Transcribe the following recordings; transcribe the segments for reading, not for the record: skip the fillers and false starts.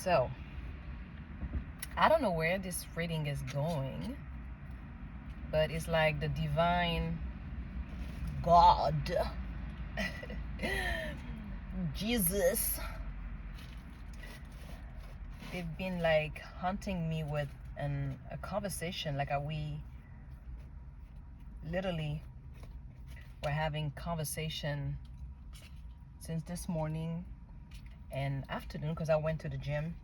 So I don't know where this reading is going, but it's like the divine God, Jesus, they've been like hunting me with a conversation. Like we literally were having conversation since this morning and afternoon, because I went to the gym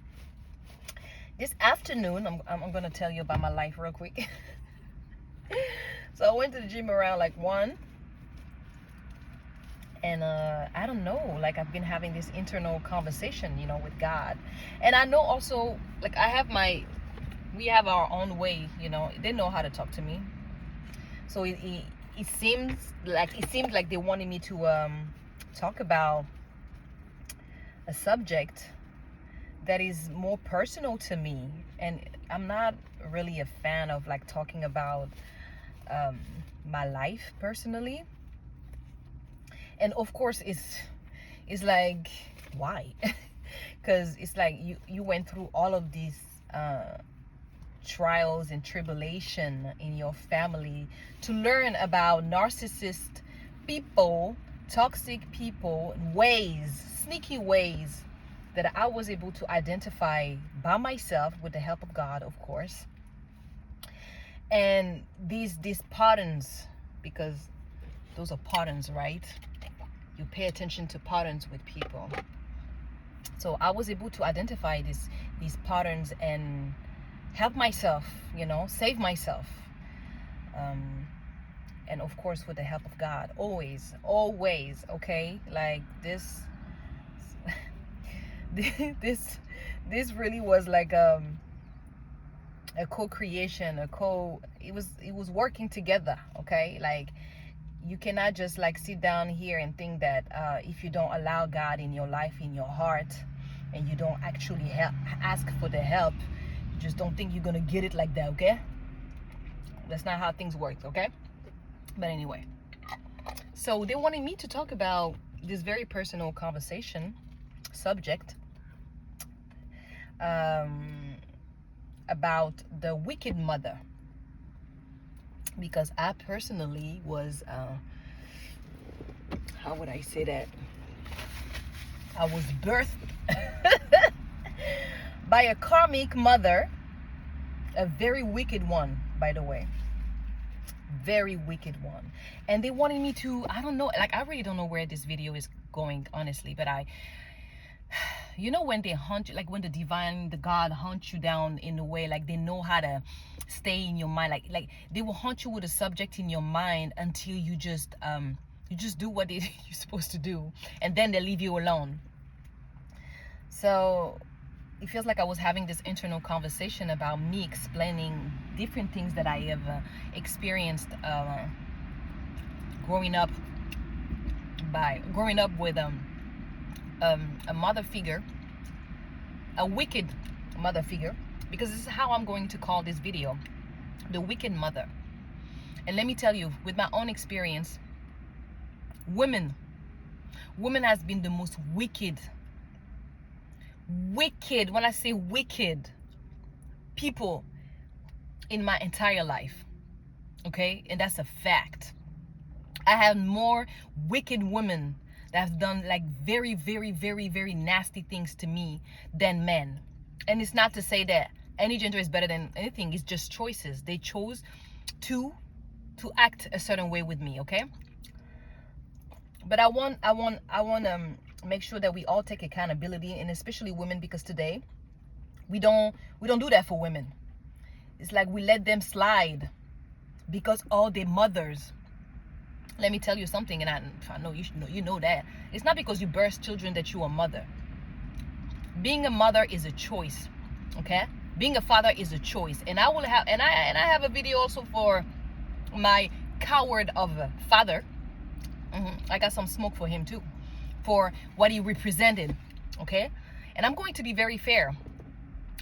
this afternoon. I'm gonna tell you about my life real quick. So I went to the gym around like 1, and I don't know, like I've been having this internal conversation, with God. And I know also, like we have our own way, they know how to talk to me. So it seemed like they wanted me to talk about a subject that is more personal to me, and I'm not really a fan of like talking about my life personally. And of course it's like, why? Because it's like you went through all of these trials and tribulation in your family to learn about narcissist people, toxic people, sneaky ways that I was able to identify by myself with the help of God, of course. And these patterns, because those are patterns, right? You pay attention to patterns with people. So I was able to identify these patterns and help myself, save myself. And of course with the help of God, always, okay? Like this this really was like a co-creation, it was working together, okay? Like you cannot just like sit down here and think that if you don't allow God in your life, in your heart, and you don't actually ask for the help, you just don't think you're gonna get it like that, okay? That's not how things work, okay? But anyway, so they wanted me to talk about this very personal conversation subject, about the wicked mother, because I personally was how would I say that, I was birthed by a karmic mother, a very wicked one, by the way, very wicked one. And they wanted me to, I don't know, like I really don't know where this video is going, honestly, but when they hunt you, like when the God hunts you down in a way, like they know how to stay in your mind, like they will hunt you with a subject in your mind until you just do what you're supposed to do, and then they leave you alone. So it feels like I was having this internal conversation about me explaining different things that I have experienced growing up with a mother figure, a wicked mother figure, because this is how I'm going to call this video, the wicked mother. And let me tell you, with my own experience, women has been the most wicked, when I say wicked, people in my entire life, okay? And that's a fact. I have more wicked women that have done like very, very, very, very nasty things to me than men. And it's not to say that any gender is better than anything. It's just choices. They chose to act a certain way with me, okay? But I want to make sure that we all take accountability, and especially women, because today we don't do that for women. It's like we let them slide because all their mothers. Let me tell you something, and I know you know that. It's not because you birth children that you are a mother. Being a mother is a choice, okay? Being a father is a choice. And I have a video also for my coward of a father. I got some smoke for him too, for what he represented, okay? And I'm going to be very fair.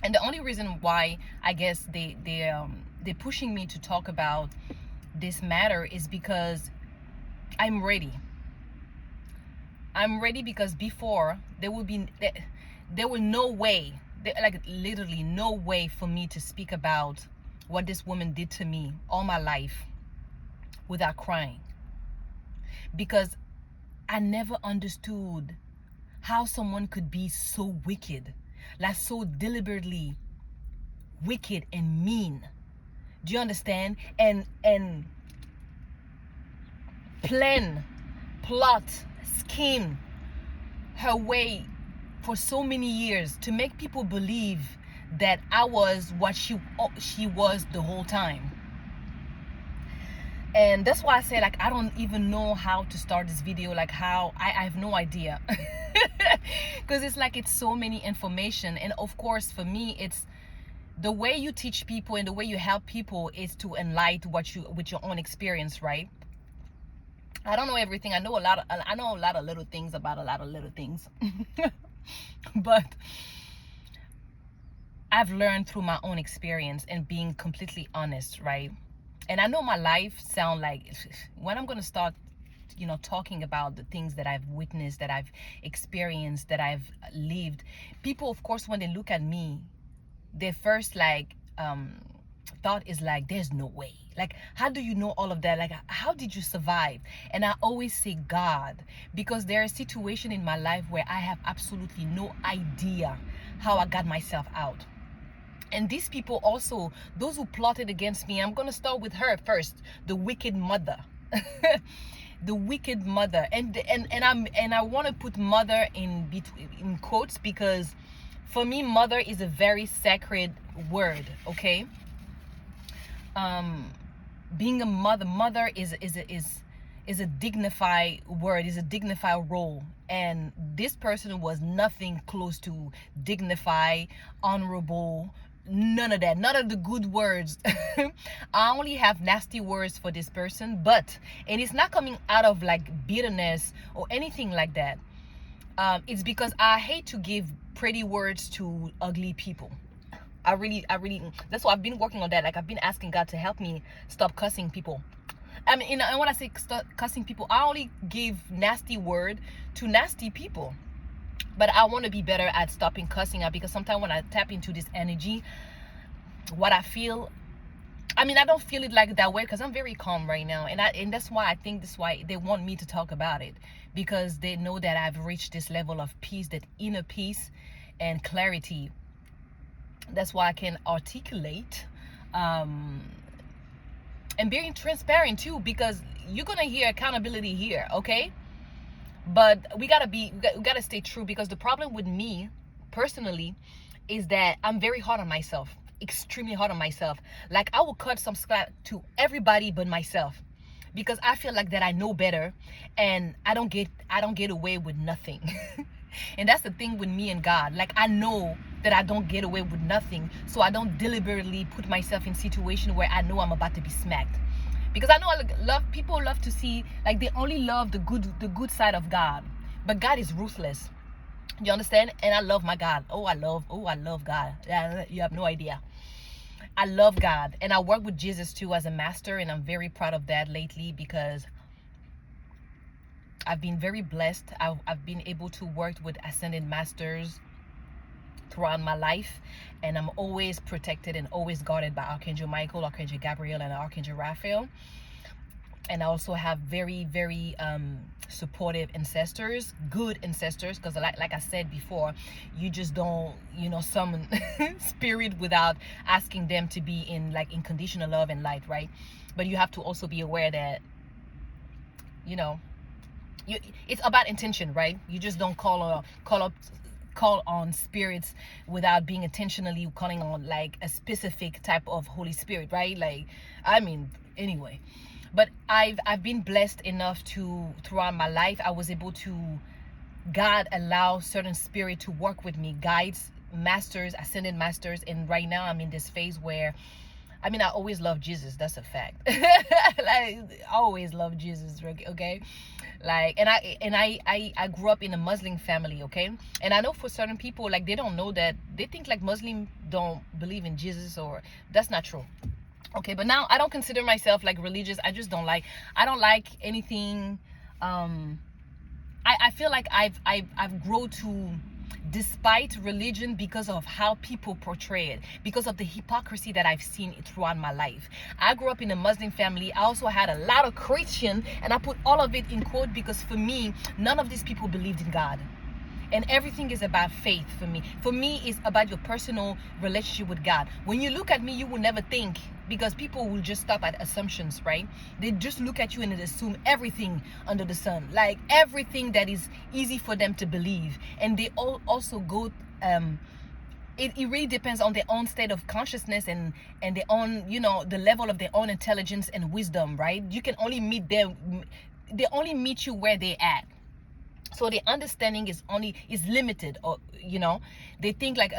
And the only reason why I guess they're pushing me to talk about this matter is because I'm ready. I'm ready, because before there was no way like literally no way for me to speak about what this woman did to me all my life without crying, because I never understood how someone could be so wicked, like so deliberately wicked and mean. Do you understand? And plan, plot, scheme her way for so many years to make people believe that I was what she was the whole time. And that's why I say, like, I don't even know how to start this video, like how I have no idea. Because it's like it's so many information. And of course for me, it's the way you teach people and the way you help people is to enlighten what you with your own experience, right? I don't know everything. I know a lot of little things about a lot of little things. But I've learned through my own experience and being completely honest, right? And I know my life sound like, when I'm going to start, talking about the things that I've witnessed, that I've experienced, that I've lived, people, of course, when they look at me, their first thought is like, there's no way. Like, how do you know all of that? Like, how did you survive? And I always say God, because there are situations in my life where I have absolutely no idea how I got myself out. And these people also, those who plotted against me, I'm going to start with her first, the wicked mother. The wicked mother. And I want to put mother in quotes, because for me, mother is a very sacred word, okay? Being a mother is a dignified word, is a dignified role. And this person was nothing close to dignified, honorable, none of that, none of the good words. I only have nasty words for this person, and it's not coming out of like bitterness or anything like that. It's because I hate to give pretty words to ugly people. I really, that's why I've been working on that. Like, I've been asking God to help me stop cussing people. I mean, and when I say stop cussing people, I only give nasty word to nasty people. But I want to be better at stopping cussing out, because sometimes when I tap into this energy, what I feel, I mean, I don't feel it like that way because I'm very calm right now. And that's why I think that's why they want me to talk about it, because they know that I've reached this level of peace, that inner peace and clarity. That's why I can articulate and being transparent too, because you're gonna hear accountability here, okay? But we gotta stay true, because the problem with me personally is that I'm very hard on myself, extremely hard on myself. Like, I will cut some slack to everybody but myself, because I feel like that I know better, and I don't get away with nothing. And that's the thing with me and God. Like, I know that I don't get away with nothing, so I don't deliberately put myself in situation where I know I'm about to be smacked. Because I know people love to see, like, they only love the good side of God, but God is ruthless. You understand? And I love my God. I love God. Yeah, you have no idea. I love God, and I work with Jesus too as a master, and I'm very proud of that lately, because I've been very blessed. I've been able to work with ascended masters throughout my life, and I'm always protected and always guarded by Archangel Michael, Archangel Gabriel, and Archangel Raphael. And I also have very, very supportive ancestors, good ancestors, because like I said before, you just don't summon spirit without asking them to be in unconditional love and light, right? But you have to also be aware that it's about intention, right? You just don't call on spirits without being intentionally calling on like a specific type of Holy Spirit, right? Like, I mean, anyway. But I've been blessed enough to, throughout my life, I was able to, God allow certain spirit to work with me, guides, masters, ascended masters. And right now I'm in this phase where, I mean, I always love Jesus. That's a fact. Like, I always love Jesus, okay? Like, and I grew up in a Muslim family, okay? And I know for certain people, like, they don't know that. They think like Muslim don't believe in Jesus, or that's not true. Okay, but now I don't consider myself like religious. I don't like anything. I feel like I've grown to despite religion, because of how people portray it, because of the hypocrisy that I've seen throughout my life. I grew up in a Muslim family. I also had a lot of Christian, and I put all of it in quote because for me, none of these people believed in God. And everything is about faith for me. For me, it's about your personal relationship with God. When you look at me, you will never think, because people will just stop at assumptions, right? They just look at you and assume everything under the sun, like everything that is easy for them to believe. And they all also go, it really depends on their own state of consciousness and their own, the level of their own intelligence and wisdom, right? You can only meet them, they only meet you where they're at. So the understanding is limited, or they think like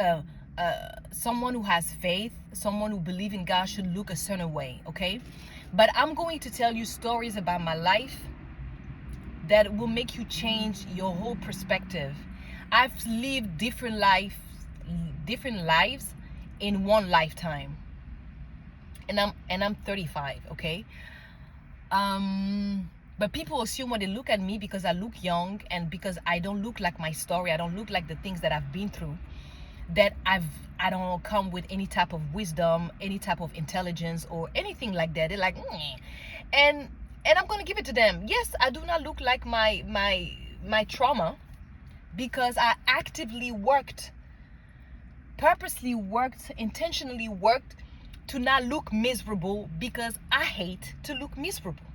someone who has faith, someone who believes in God should look a certain way, okay? But I'm going to tell you stories about my life that will make you change your whole perspective. I've lived different lives in one lifetime, and I'm 35, okay? But people assume when they look at me, because I look young and because I don't look like my story, I don't look like the things that I've been through, that I don't come with any type of wisdom, any type of intelligence or anything like that. They're like, and I'm gonna give it to them. Yes, I do not look like my trauma, because I actively worked, purposely worked, intentionally worked to not look miserable, because I hate to look miserable.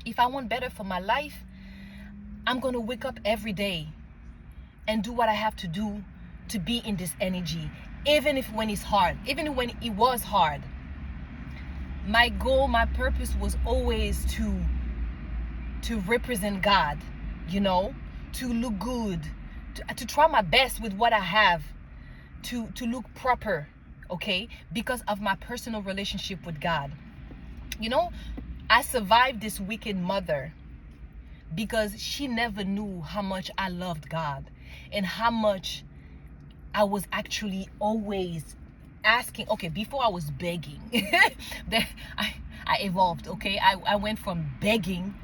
If I want better for my life, I'm going to wake up every day and do what I have to do to be in this energy, even if when it's hard, even when it was hard. My goal, my purpose was always to represent God, to look good, to try my best with what I have, to look proper, okay, because of my personal relationship with God. I survived this wicked mother because she never knew how much I loved God and how much I was actually always asking. Okay, before I was begging, I evolved, okay? I went from begging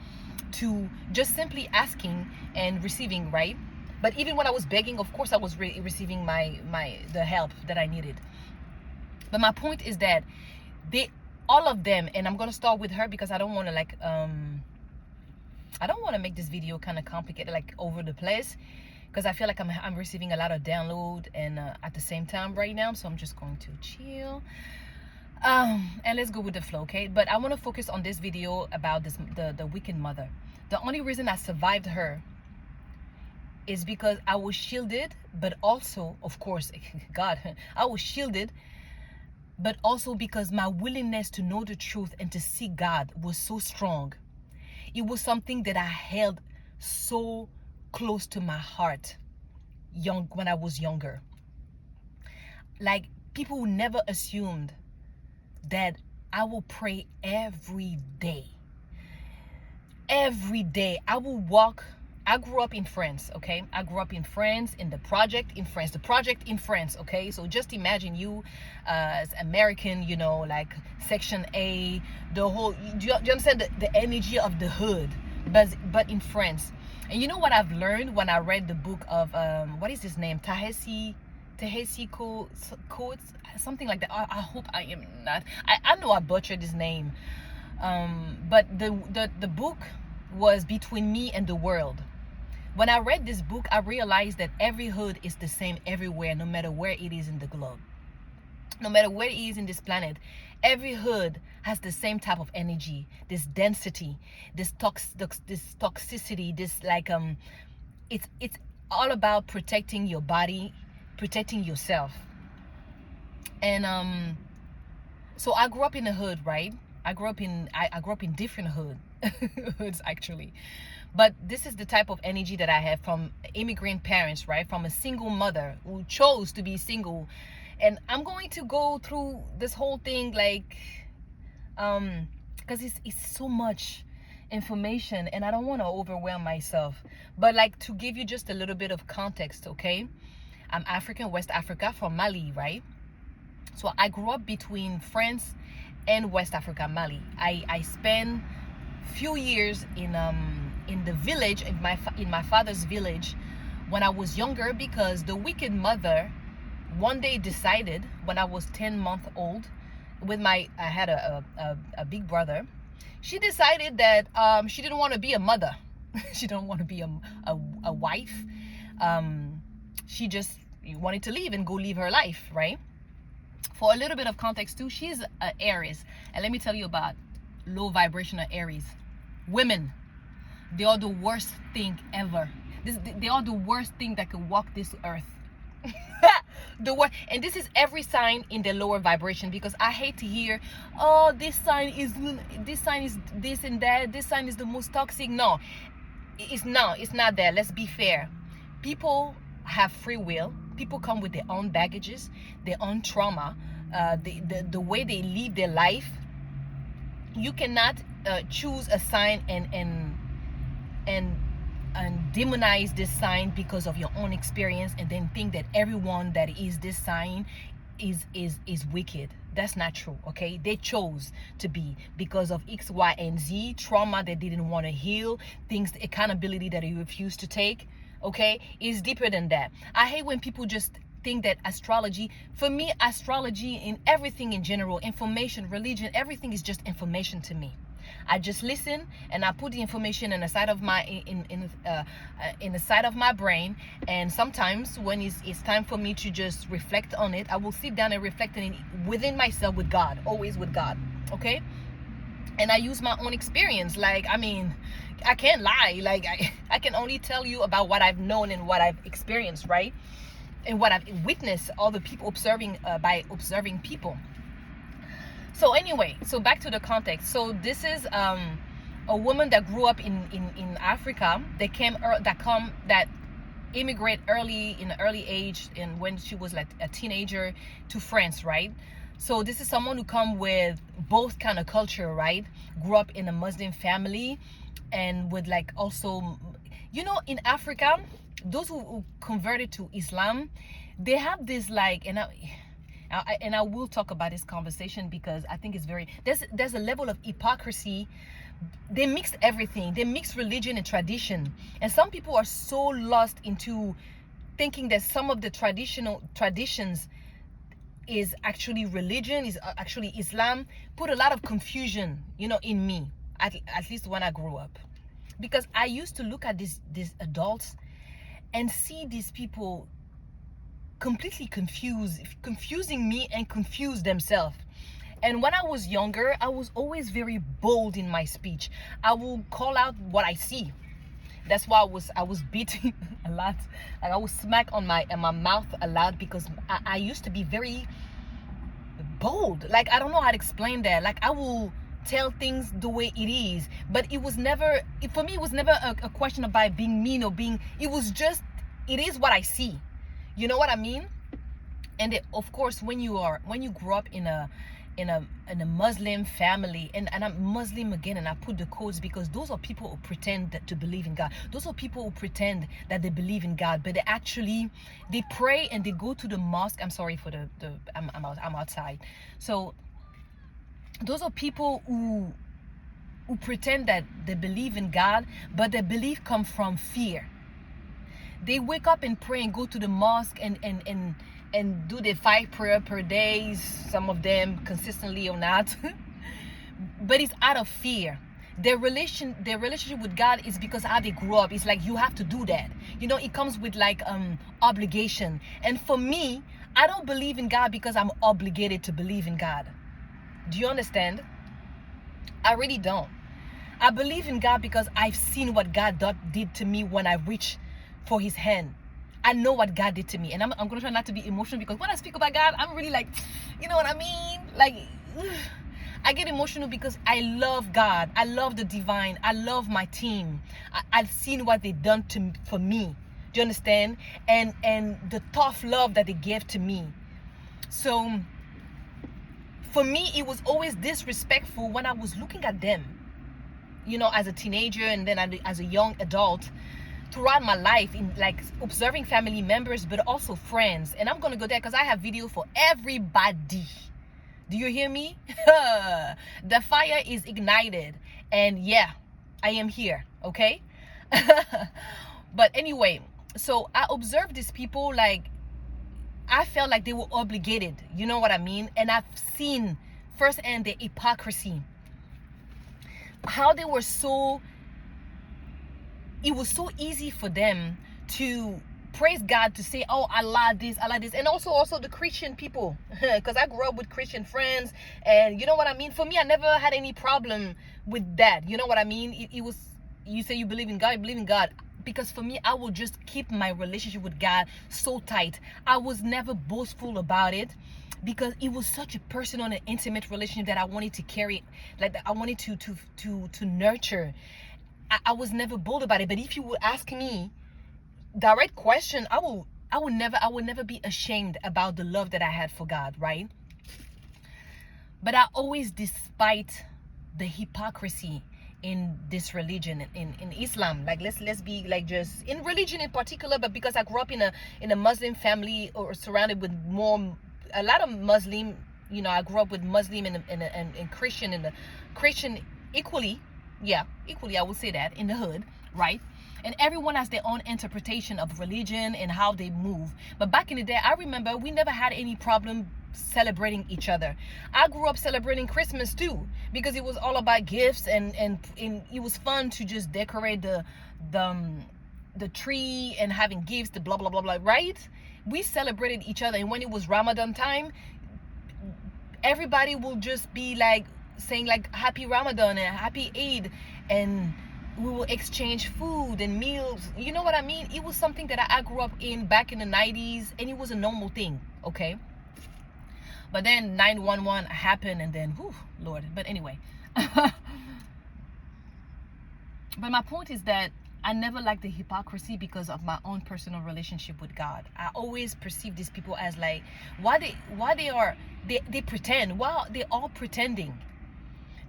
to just simply asking and receiving, right? But even when I was begging, of course, I was receiving the help that I needed. But my point is that all of them, and I'm gonna start with her because I don't want to I don't want to make this video kind of complicated, like over the place, because I feel like I'm receiving a lot of download and at the same time right now. So I'm just going to chill and let's go with the flow, okay? But I want to focus on this video about the wicked mother. The only reason I survived her is because I was shielded, but also, of course, God, I was shielded, but also because my willingness to know the truth and to see God was so strong. It was something that I held so close to my heart when I was younger. Like, people never assumed that I will pray every day. Every day I will walk. I grew up in France, okay? I grew up in France, in the project in France. The project in France, okay? So just imagine you as American, like Section A, the whole, do you understand the energy of the hood, but in France. And you know what I've learned when I read the book of, what is his name? Tahesi Coates, something like that. I hope I am not. I know I butchered his name. But the book was Between Me and the World. When I read this book, I realized that every hood is the same everywhere, no matter where it is in the globe. No matter where it is in this planet, every hood has the same type of energy, this density, this toxicity, this like it's all about protecting your body, protecting yourself. And so I grew up in a hood, right? I grew up in different hoods actually. But this is the type of energy that I have from immigrant parents, right? From a single mother who chose to be single. And I'm going to go through this whole thing like because it's so much information and I don't want to overwhelm myself. But like, to give you just a little bit of context, okay? I'm African, West Africa, from Mali, right? So I grew up between France and West Africa, Mali. I spent few years in the village, in my father's village, when I was younger, because the wicked mother one day decided, when I was 10 months old, I had a big brother. She decided that she didn't want to be a mother. She didn't want to be a wife. She just wanted to leave and go live her life, right? For a little bit of context too, she's an Aries. And let me tell you about low vibrational Aries. Women, they are the worst thing ever. They are the worst thing that could walk this earth. And this is every sign in the lower vibration, because I hate to hear, oh, this sign is this and that, this sign is the most toxic. No, it's not there. Let's be fair. People have free will. People come with their own baggages, their own trauma, the way they live their life. You cannot choose a sign and demonize this sign because of your own experience, and then think that everyone that is this sign is wicked. That's not true. Okay, they chose to be, because of X, Y, and Z trauma that they didn't want to heal, things, accountability that they refused to take. Okay, it's deeper than that. I hate when people just think that astrology, for me, astrology in everything in general, information, religion, everything is just information to me. I just listen and I put the information in the side of my in the side of my brain, and sometimes when it's time for me to just reflect on it, I will sit down and reflect on it within myself, with God, always with God. Okay, and I use my own experience. Like, I mean, I can't lie. Like, I can only tell you about what I've known and what I've experienced, right? And what I've witnessed, all the people observing, by observing people. So anyway, so back to the context. So this is a woman that grew up in Africa. That immigrate in an early age, and when she was like a teenager, to France, right? So this is someone who come with both kind of culture, right? Grew up in a Muslim family, and with like also, you know, in Africa, those who converted to Islam, they have this like, and I will talk about this conversation, because I think it's very, there's a level of hypocrisy. They mix everything. They mix religion and tradition, and some people are so lost into thinking that some of the traditions is actually religion, is actually Islam. Put a lot of confusion, you know, in me, at least when I grew up, because I used to look at these adults and see these people completely confusing me and confuse themselves. And when I was younger, I was always very bold in my speech. I will call out what I see. That's why I was beating a lot. Like, I was smack on my mouth a lot, because I used to be very bold. Like, I don't know how to explain that. Like, I will tell things the way it is, but it was never, for me, it was never a question about being mean or being, it was just, it is what I see. You know what I mean? And of course, when you grow up in a Muslim family, and I'm Muslim again, and I put the codes because those are people who pretend to believe in God. Those are people who pretend that they believe in God, but they pray and they go to the mosque. I'm sorry for I'm outside. So those are people who pretend that they believe in God, but their belief comes from fear. They wake up and pray and go to the mosque and do their 5 prayer per day, some of them consistently or not. But it's out of fear. Their relationship with God is because how they grew up. It's like, you have to do that. You know, it comes with like obligation. And for me, I don't believe in God because I'm obligated to believe in God. Do you understand? I really don't. I believe in God because I've seen what God did to me when I reached for his hand. I know what God did to me, and I'm gonna try not to be emotional, because when I speak about God, I'm really like, you know what I mean? Like, I get emotional because I love God. I love the divine. I love my team. I've seen what they've done for me. Do you understand? And the tough love that they gave to me. So for me, it was always disrespectful when I was looking at them, you know, as a teenager, and then as a young adult, throughout my life, in like observing family members, but also friends. And I'm gonna go there because I have video for everybody. Do you hear me? The fire is ignited, and yeah, I am here. Okay. But anyway, So I observed these people, like, I felt like they were obligated, you know what I mean? And I've seen firsthand the hypocrisy, how they were so, it was so easy for them to praise God, to say, oh, I like this. And also the Christian people, because I grew up with Christian friends, and you know what I mean? For me, I never had any problem with that. You know what I mean? It was, you say you believe in God, you believe in God. Because for me, I will just keep my relationship with God so tight. I was never boastful about it, because it was such a personal and intimate relationship that I wanted to carry, like I wanted to nurture. I was never bold about it. But if you would ask me direct question, I would never be ashamed about the love that I had for God, right? But I always, despite the hypocrisy in this religion, in Islam, like let's be like, just in religion in particular, but because I grew up in a Muslim family, or surrounded with a lot of Muslim, you know, I grew up with Muslim and Christian, and the Christian equally, yeah, equally, I would say that, in the hood, right? And everyone has their own interpretation of religion and how they move. But back in the day, I remember we never had any problem celebrating each other. I grew up celebrating Christmas too, because it was all about gifts, and it was fun to just decorate the tree and having gifts, the blah blah blah blah, right? We celebrated each other. And when it was Ramadan time, everybody will just be like saying like happy Ramadan and happy Eid, and we will exchange food and meals. You know what I mean? It was something that I grew up in back in the 90s, and it was a normal thing, okay? But then 911 happened, and then, whew, Lord. But anyway. But my point is that I never liked the hypocrisy because of my own personal relationship with God. I always perceive these people as like, they pretend. Well, they're all pretending.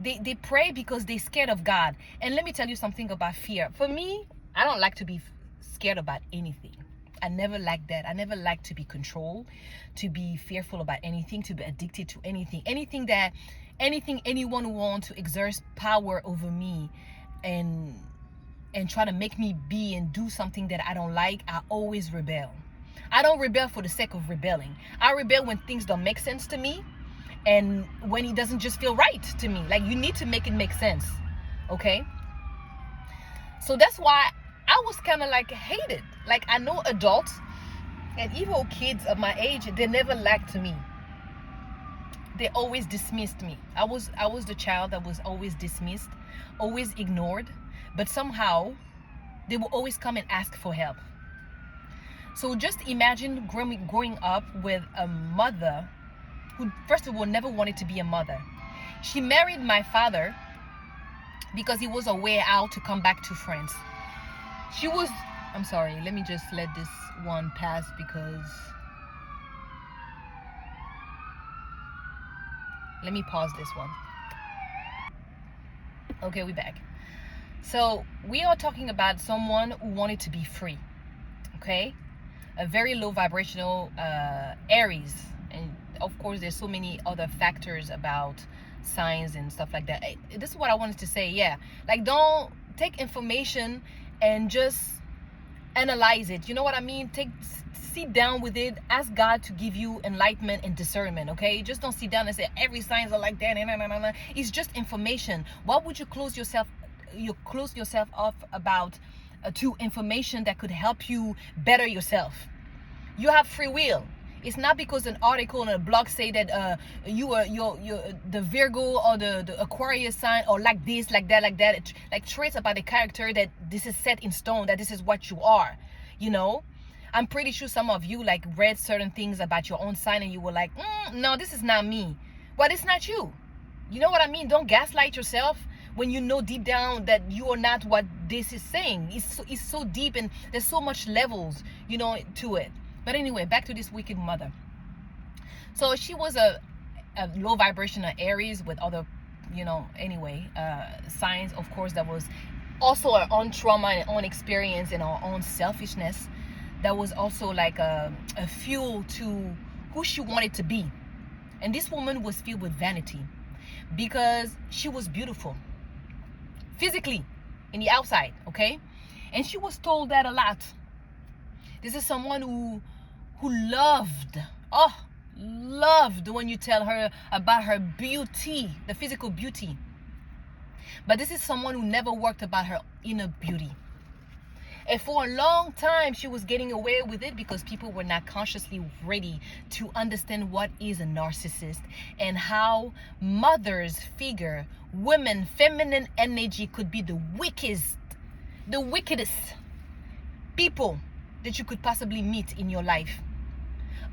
They pray because they're scared of God. And let me tell you something about fear. For me, I don't like to be scared about anything. I never liked that. I never liked to be controlled, to be fearful about anything, to be addicted to anything. Anyone want to exert power over me and try to make me be and do something that I don't like, I always rebel. I don't rebel for the sake of rebelling. I rebel when things don't make sense to me, and when it doesn't just feel right to me. Like, you need to make it make sense, okay? So that's why I was kind of like hated. Like, I know adults and even kids of my age, they never liked me. They always dismissed me. I was the child that was always dismissed, always ignored, but somehow they will always come and ask for help. So just imagine growing up with a mother who, first of all, never wanted to be a mother. She married my father because he was a way out to come back to France. I'm sorry, let me just let this one pass, because let me pause this one. Okay, we're back. So we are talking about someone who wanted to be free, okay? A very low vibrational Aries. And of course, there's so many other factors about signs and stuff like that. This is what I wanted to say, yeah. Like, don't take information and just analyze it. You know what I mean? Sit down with it. Ask God to give you enlightenment and discernment, okay? Just don't sit down and say every signs are like that. Nah. It's just information. Why would you close yourself off about to information that could help you better yourself? You have free will. It's not because an article on a blog say that you're the Virgo or the Aquarius sign, or like this, like that, like traits about the character, that this is set in stone, that this is what you are. You know, I'm pretty sure some of you like read certain things about your own sign and you were like, no, this is not me. Well, it's not you. You know what I mean? Don't gaslight yourself when you know deep down that you are not what this is saying. It's so deep, and there's so much levels, you know, to it. But anyway, back to this wicked mother. So she was a low vibrational Aries with other, you know, anyway, signs, of course, that was also our own trauma and own experience and our own selfishness. That was also like a fuel to who she wanted to be. And this woman was filled with vanity because she was beautiful physically in the outside, okay? And she was told that a lot. This is someone who loved, oh, loved when you tell her about her beauty, the physical beauty. But this is someone who never worked about her inner beauty. And for a long time, she was getting away with it because people were not consciously ready to understand what is a narcissist and how mothers figure, women, feminine energy could be the wickedest people that you could possibly meet in your life.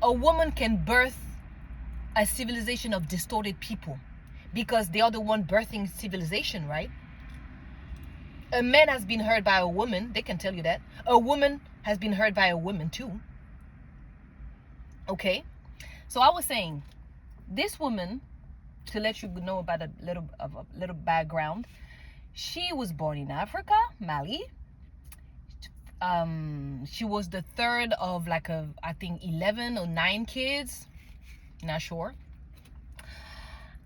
A woman can birth a civilization of distorted people because they are the one birthing civilization, right? A man has been hurt by a woman. They can tell you that. A woman has been hurt by a woman too. Okay? So I was saying, this woman, to let you know about a little background, she was born in Africa, Mali. She was the third of I think 11 or 9 kids. Not sure.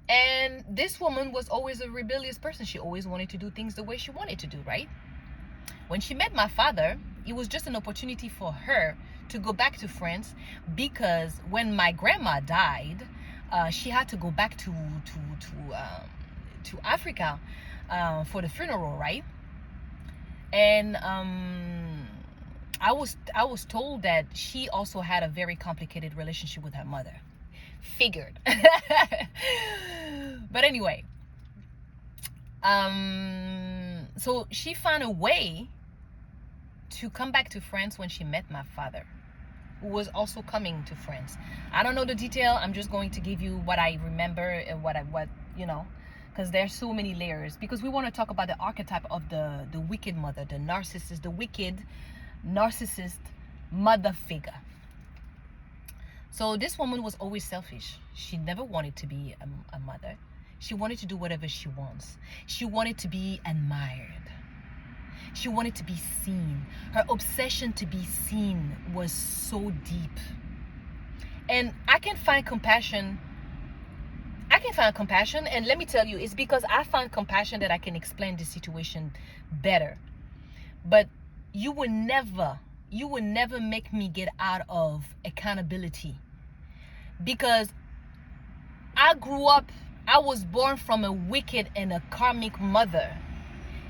And this woman was always a rebellious person. She always wanted to do things the way she wanted to do, right? When she met my father, it was just an opportunity for her to go back to France because when my grandma died, she had to go back to Africa for the funeral, right? And I was told that she also had a very complicated relationship with her mother. Figured. But anyway, so she found a way to come back to France when she met my father, who was also coming to France. I don't know the detail. I'm just going to give you what I remember and what because there's so many layers, because we want to talk about the archetype of the wicked mother, the narcissist, the wicked narcissist mother figure. So this woman was always selfish. She never wanted to be a mother. She wanted to do whatever she wants. She wanted to be admired. She wanted to be seen. Her obsession to be seen was so deep. And I can find compassion. And let me tell you, it's because I find compassion that I can explain the situation better. But you will never make me get out of accountability, because I was born from a wicked and a karmic mother.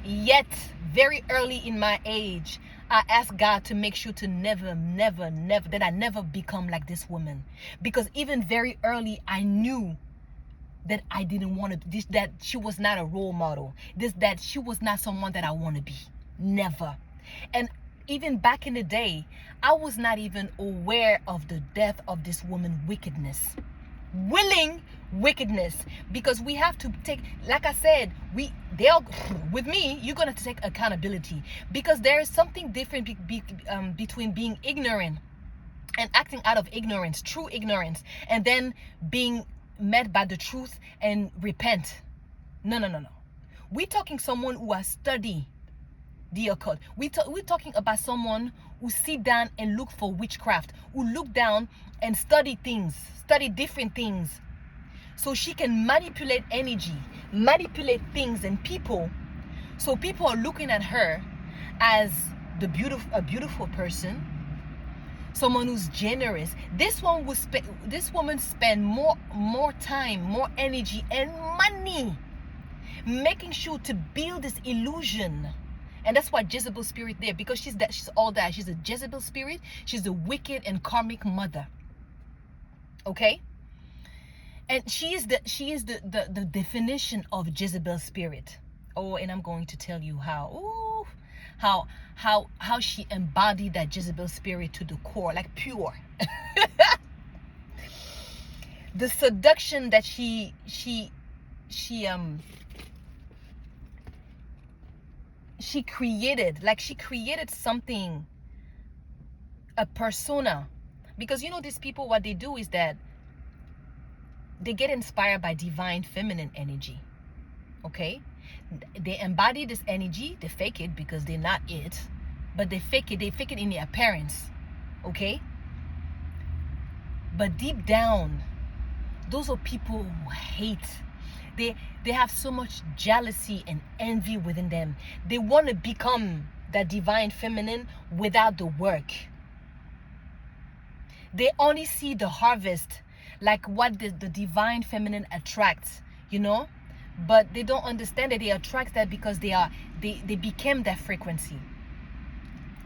Yet very early in my age, I asked God to make sure to never that I never become like this woman, because even very early I knew that I didn't want to, that she was not a role model, that she was not someone that I want to be. Never. And even back in the day, I was not even aware of the depth of this woman's wickedness. Willing wickedness. Because we have to take, like I said, with me, you're going to take accountability. Because there is something different between being ignorant and acting out of ignorance, true ignorance, and then being met by the truth and repent. No. We're talking someone who has studied the occult. We're talking about someone who sit down and look for witchcraft, who look down and study different things, so she can manipulate energy, manipulate things and people. So people are looking at her as a beautiful person, someone who's generous. This woman spend more time, more energy and money making sure to build this illusion. And that's why Jezebel spirit there, because she's all that. She's a Jezebel spirit. She's a wicked and karmic mother. Okay? And she is the definition of Jezebel spirit. Oh, and I'm going to tell you how she embodied that Jezebel spirit to the core, like pure. The seduction that she created something, a persona. Because these people, what they do is that they get inspired by divine feminine energy. Okay? They embody this energy, they fake it because they're not it, but they fake it in their appearance. Okay? But deep down, those are people who hate. They have so much jealousy and envy within them. They want to become that divine feminine without the work. They only see the harvest, like what the divine feminine attracts, you know. But they don't understand that they attract that because they became that frequency.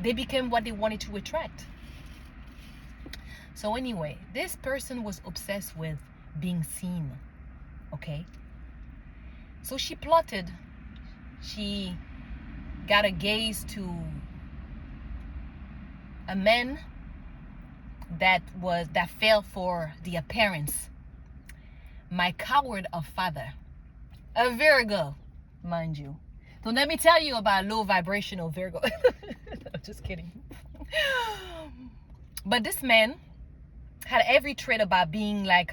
They became what they wanted to attract. So anyway, this person was obsessed with being seen. Okay. So she plotted. She got a gaze to a man that fell for the appearance. My coward of father, a Virgo, mind you. Don't let me tell you about low vibrational Virgo. I'm just kidding. But this man had every trait about being like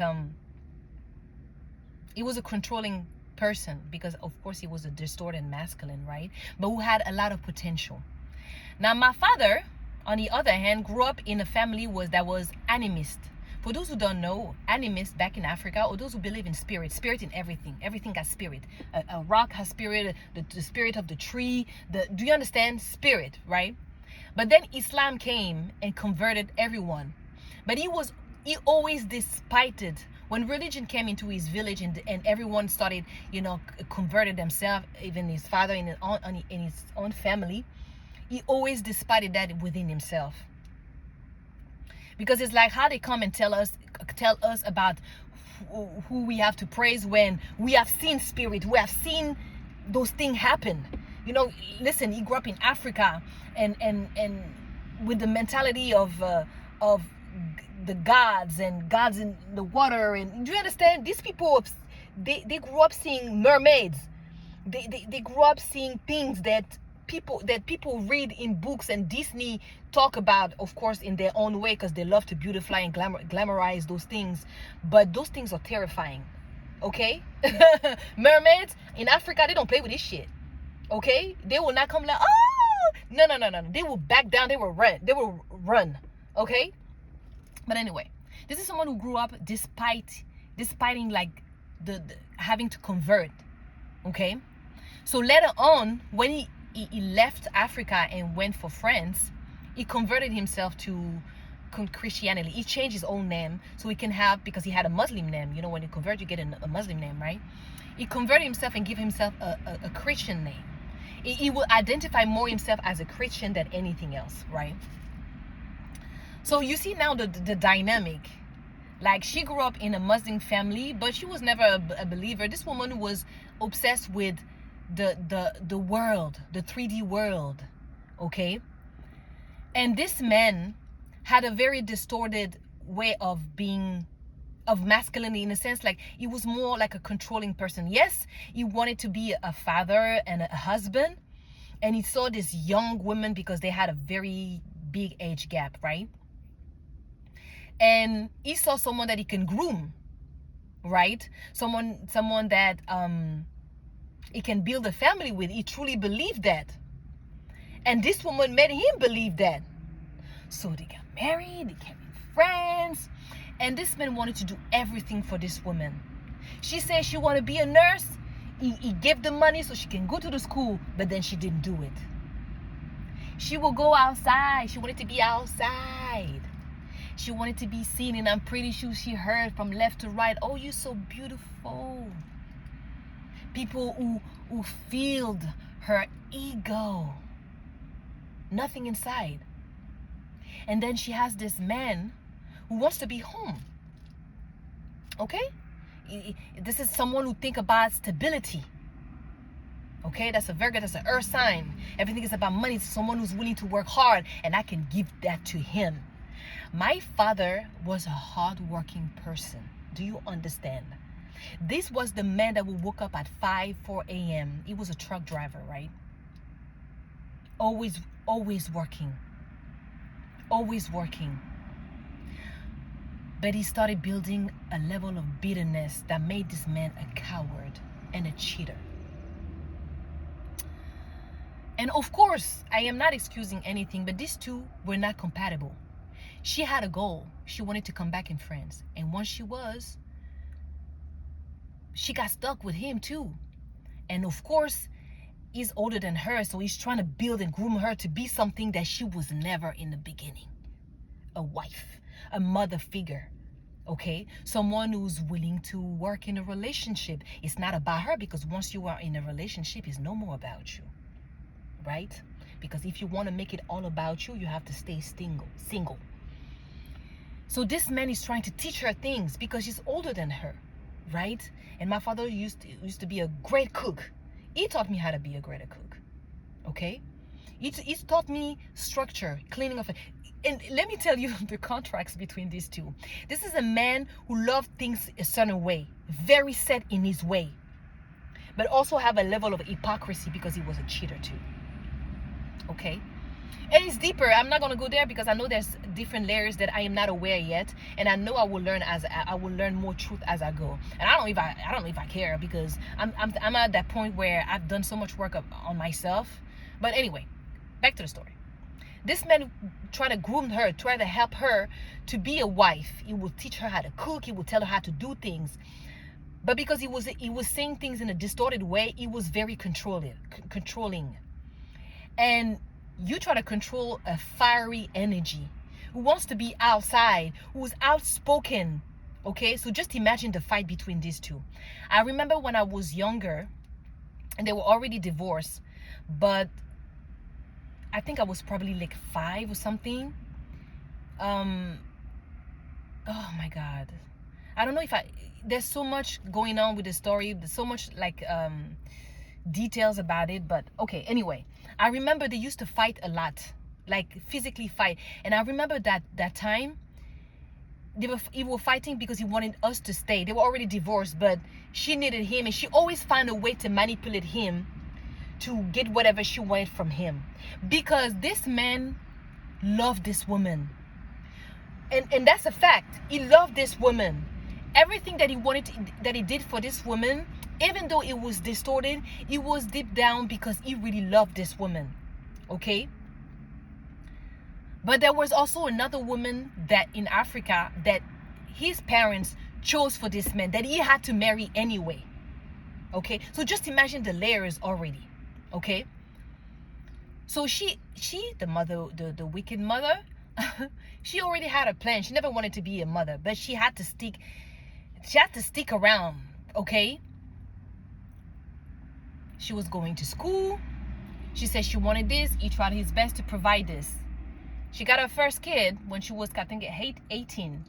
he was a controlling person, because of course he was a distorted masculine, right? But who had a lot of potential. Now my father, on the other hand, grew up in a family that was animist. For those who don't know, animist back in Africa, or those who believe in spirit in everything got spirit. A rock has spirit, the spirit of the tree. Do you understand? Spirit, right? But then Islam came and converted everyone. But he always despised when religion came into his village, and everyone started, converted themselves, even his father in his own family. He always despised that within himself. Because it's like how they come and tell us about who we have to praise when we have seen spirit, we have seen those things happen. Listen, he grew up in Africa and with the mentality of the gods in the water. And do you understand? These people, they grew up seeing mermaids. They grew up seeing things that people read in books, and Disney talk about, of course, in their own way, because they love to beautify and glamorize those things. But those things are terrifying. Okay? Mermaids in Africa, they don't play with this shit. Okay? They will not come like, oh no. They will back down. They will run. Okay? But anyway, this is someone who grew up despiting like the having to convert. Okay? So later on, when he left Africa and went for France, he converted himself to Christianity. He changed his own name so he can have, because he had a Muslim name. When you convert, you get a Muslim name, right? He converted himself and give himself a Christian name. He will identify more himself as a Christian than anything else, right? So you see now the dynamic. Like, she grew up in a Muslim family, but she was never a believer. This woman was obsessed with the world, the 3D world, okay? And this man had a very distorted way of masculinity, in a sense, like he was more like a controlling person. Yes, he wanted to be a father and a husband, and he saw this young woman because they had a very big age gap, right? And he saw someone that he can groom, right? Someone that he can build a family with. He truly believed that. And this woman made him believe that. So they got married, they became friends. And this man wanted to do everything for this woman. She said she wanted to be a nurse. He gave the money so she can go to the school, but then she didn't do it. She will go outside. She wanted to be outside. She wanted to be seen, and I'm pretty sure she heard from left to right, oh, you're so beautiful. People who filled her ego. Nothing inside. And then she has this man who wants to be home. Okay? This is someone who think about stability. Okay? That's a Virgo, that's an earth sign. Everything is about money. It's someone who's willing to work hard, and I can give that to him. My father was a hard-working person. Do you understand? This was the man that would wake up at 4 a.m. He was a truck driver, right? Always working. Always working. But he started building a level of bitterness that made this man a coward and a cheater. And of course, I am not excusing anything, but these two were not compatible. She had a goal. She wanted to come back in France. And once she got stuck with him too. And of course, he's older than her, so he's trying to build and groom her to be something that she was never in the beginning. a wife, a mother figure. Okay, someone who's willing to work in a relationship. It's not about her, because once you are in a relationship, it's no more about you, right? Because if you want to make it all about you, you have to stay single. So this man is trying to teach her things because he's older than her, right? And my father used to be a great cook. He taught me how to be a greater cook. Okay, he's taught me structure, cleaning of it. And let me tell you the contrast between these two. This is a man who loved things a certain way, very set in his way, but also have a level of hypocrisy because he was a cheater too. Okay, and it's deeper. I'm not gonna go there because I know there's different layers that I am not aware yet, and I know I will learn more truth as I go. And I don't know if I care, because I'm at that point where I've done so much work on myself. But anyway, back to the story. This man tried to groom her, try to help her to be a wife. He would teach her how to cook. He would tell her how to do things. But because he was saying things in a distorted way, he was very controlling. And you try to control a fiery energy who wants to be outside, who's outspoken. Okay, so just imagine the fight between these two. I remember when I was younger, and they were already divorced, but I think I was probably like 5 or something. Oh my God. I don't know if there's so much going on with the story. There's so much like details about it. But okay, anyway. I remember they used to fight a lot. Like physically fight. And I remember that time, he were fighting because he wanted us to stay. They were already divorced, but she needed him. And she always found a way to manipulate him to get whatever she wanted from him, because this man loved this woman, and that's a fact. He loved this woman. Everything that he wanted that he did for this woman, even though it was distorted, it was deep down because he really loved this woman. Okay, but there was also another woman that in Africa that his parents chose for this man, that he had to marry anyway. Okay, so just imagine the layers already. Okay, so she the mother, the wicked mother, she already had a plan. She never wanted to be a mother, but she had to stick around. Okay, she was going to school. She said she wanted this. He tried his best to provide this. She got her first kid when she was, I think, 18,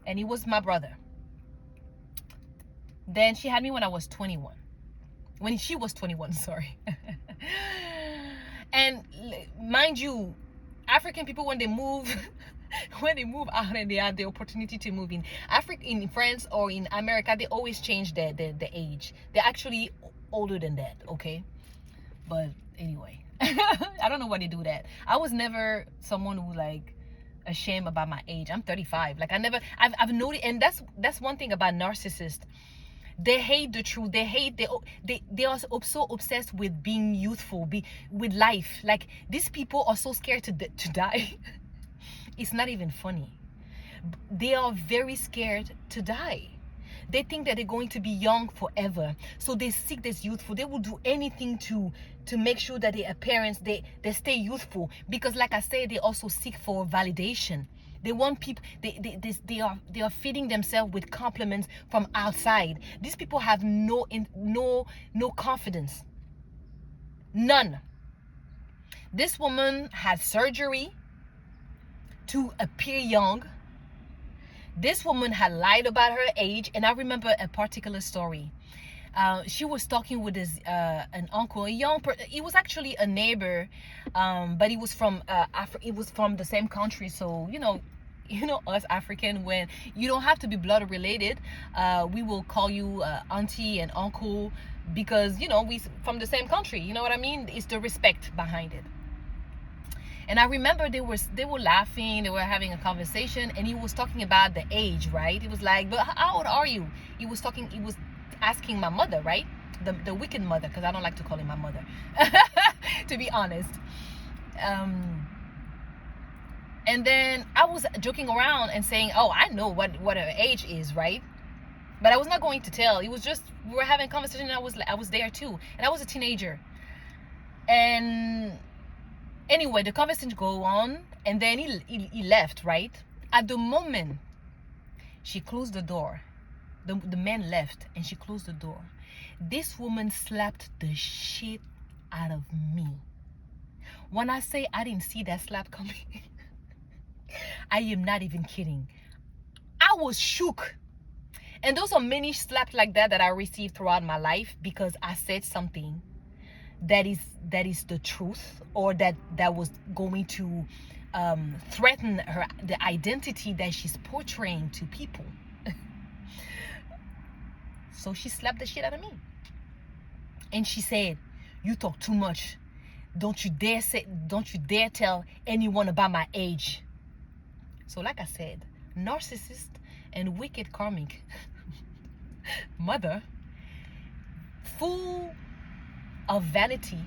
and he was my brother. Then she had me when I was 21. When she was 21, sorry. And mind you, African people, when they move out and they have the opportunity to move in France or in America, they always change the age. They're actually older than that, okay? But anyway, I don't know why they do that. I was never someone who like ashamed about my age. I'm 35. Like I've noticed, and that's one thing about narcissists. They hate the truth. They are so obsessed with being youthful, with life. Like these people are so scared to die. It's not even funny. They are very scared to die. They think that they're going to be young forever, so they seek this youthful. They will do anything to make sure that their appearance they stay youthful, because like I said, they also seek for validation. They want people. They are feeding themselves with compliments from outside. These people have no confidence, none. This woman had surgery to appear young. This woman had lied about her age, and I remember a particular story. She was talking with an uncle, he was actually a neighbor, but he was from he was from the same country. So you know us African, when you don't have to be blood related, we will call you auntie and uncle, because we from the same country. You know what I mean? It's the respect behind it. And I remember they were laughing, they were having a conversation, and he was talking about the age, right? He was like, but how old are you? He was asking my mother, right? The wicked mother, because I don't like to call him my mother, to be honest. And then I was joking around and saying, oh, I know what her age is, right? But I was not going to tell. It was just, we were having a conversation, and I was there too. And I was a teenager. And Anyway, the conversation go on, and then he left, right? At the moment she closed the door, the man left, and she closed the door. This woman slapped the shit out of me. When I say I didn't see that slap coming, I am not even kidding. I was shook. And those are many slaps like that I received throughout my life because I said something that is the truth, or that was going to threaten the identity that she's portraying to people. So she slapped the shit out of me. And she said, "You talk too much. Don't you dare tell anyone about my age." So like I said, narcissist and wicked karmic mother, full of vanity,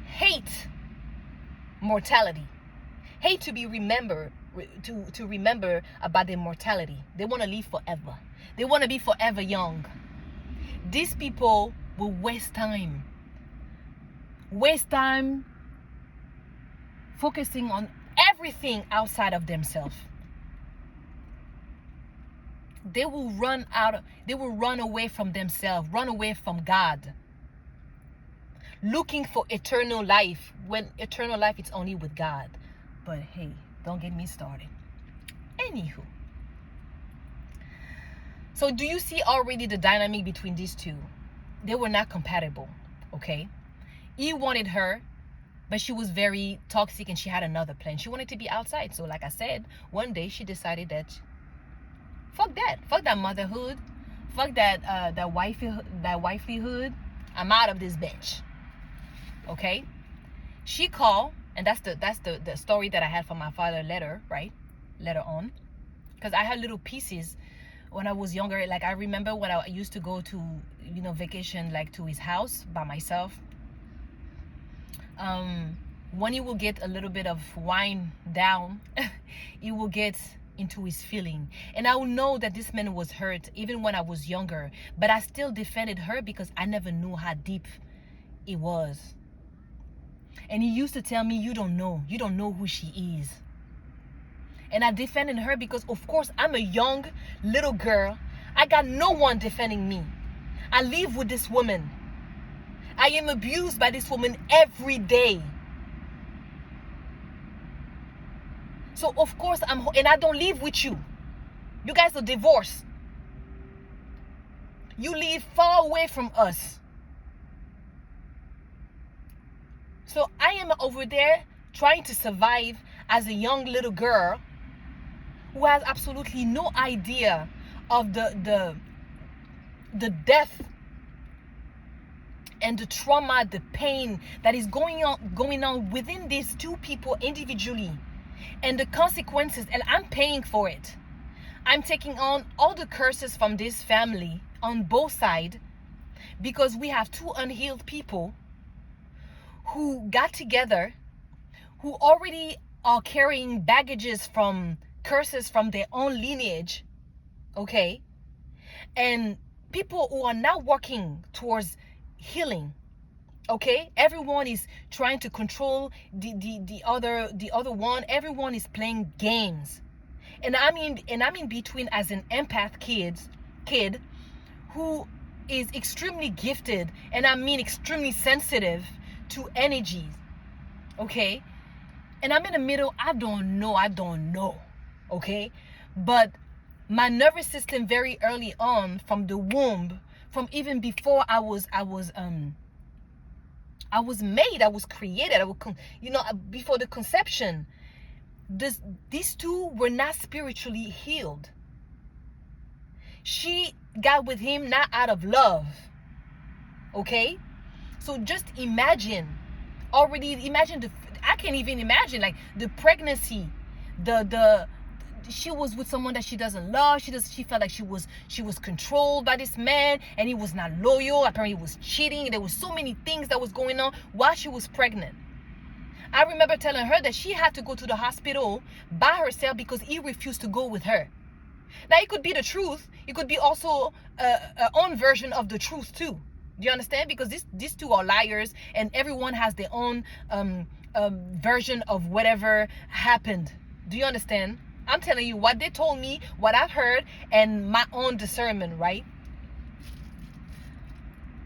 hate mortality, hate to be remembered, to remember about their mortality. They want to live forever. They want to be forever young. These people will waste time focusing on everything outside of themselves. They will run away from themselves, run away from God, looking for eternal life, when eternal life is only with God. But hey, don't get me started. Anywho, so do you see already the dynamic between these two? They were not compatible, okay? He wanted her, but she was very toxic and she had another plan. She wanted to be outside. So like I said, one day she decided that fuck that motherhood, fuck that wifelyhood. I'm out of this bitch. Okay? She called, and that's the story that I had from my father later on. Because I had little pieces when I was younger. Like I remember when I used to go to, vacation, like to his house by myself. When he will get a little bit of wine down, he will get into his feeling, and I will know that this man was hurt even when I was younger, but I still defended her because I never knew how deep it was. And he used to tell me, you don't know who she is. And I defended her because of course I'm a young little girl. I got no one defending me. I live with this woman. I am abused by this woman every day. So of course and I don't live with you. You guys are divorced. You live far away from us. So I am over there trying to survive as a young little girl who has absolutely no idea of the death and the trauma, the pain that is going on within these two people individually, and the consequences, and I'm paying for it. I'm taking on all the curses from this family on both sides because we have two unhealed people who got together, who already are carrying baggages from curses from their own lineage, okay? And people who are not working towards healing, okay? Everyone is trying to control the other one. Everyone is playing games. And I'm in between as an empath kid who is extremely gifted, and I mean extremely sensitive to energies, okay? And I'm in the middle. I don't know, okay? But my nervous system very early on, from the womb, from even before I was made, I was created, before the conception, these two were not spiritually healed. She got with him not out of love, okay? So just imagine I can't even imagine, like, the pregnancy, she was with someone that she doesn't love. She felt like she was controlled by this man, and he was not loyal. Apparently he was cheating. There was so many things that was going on while she was pregnant. I remember telling her that she had to go to the hospital by herself because he refused to go with her. Now, it could be the truth. It could be also a own version of the truth too. Do you understand? Because these two are liars, and everyone has their own version of whatever happened. Do you understand? I'm telling you what they told me, what I've heard, and my own discernment, right?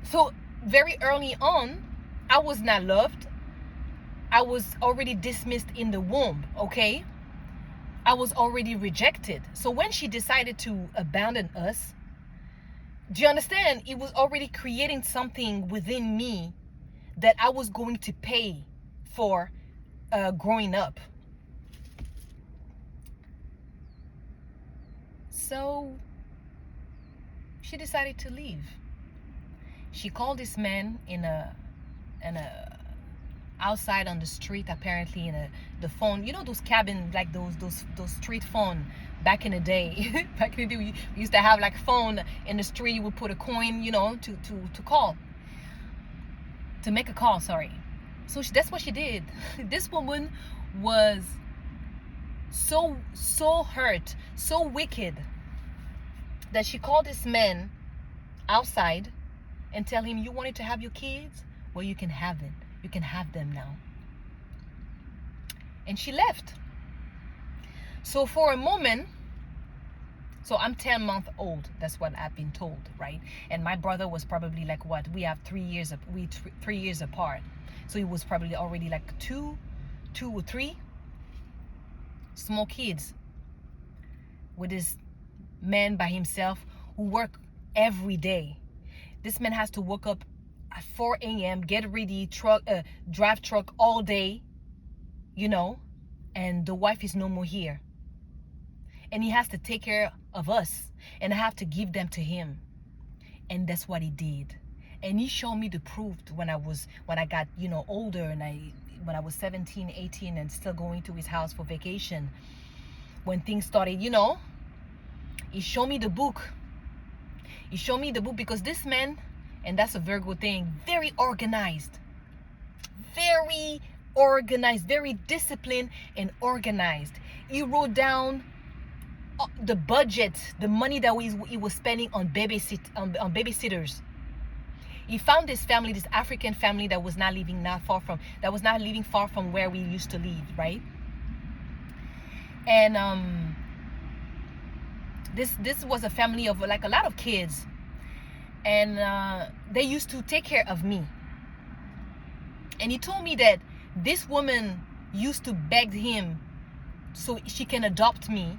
So very early on, I was not loved. I was already dismissed in the womb, okay? I was already rejected. So when she decided to abandon us, do you understand? It was already creating something within me that I was going to pay for growing up. So she decided to leave. She called this man in a outside on the street, apparently, in the phone. You know those cabin, like those street phone back in the day. Back in the day, we used to have like phone in the street. You would put a coin, you know, to call, to make a call. Sorry. So that's what she did. This woman was so hurt, so wicked, that she called this man outside and tell him, you wanted to have your kids? Well, you can have it. You can have them now. And she left. So for a moment, so I'm 10 months old. That's what I've been told, right? And my brother was probably like, what? We have 3 years, 3 years apart. So he was probably already like two or three small kids with this man by himself who work every day. This man has to wake up at 4 a.m., get ready, drive truck all day, you know, and the wife is no more here. And he has to take care of us, and I have to give them to him. And that's what he did. And he showed me the proof when I got, you know, older, and when I was 17, 18, and still going to his house for vacation. When things started, you know, he showed me the book. He showed me the book because this man, and that's a very good thing, very organized, very disciplined and organized. He wrote down the budget, the money that he was spending on babysitters. He found this family, this African family that was not living far from where we used to live, right? And this was a family of like a lot of kids, and they used to take care of me. And he told me that this woman used to beg him so she can adopt me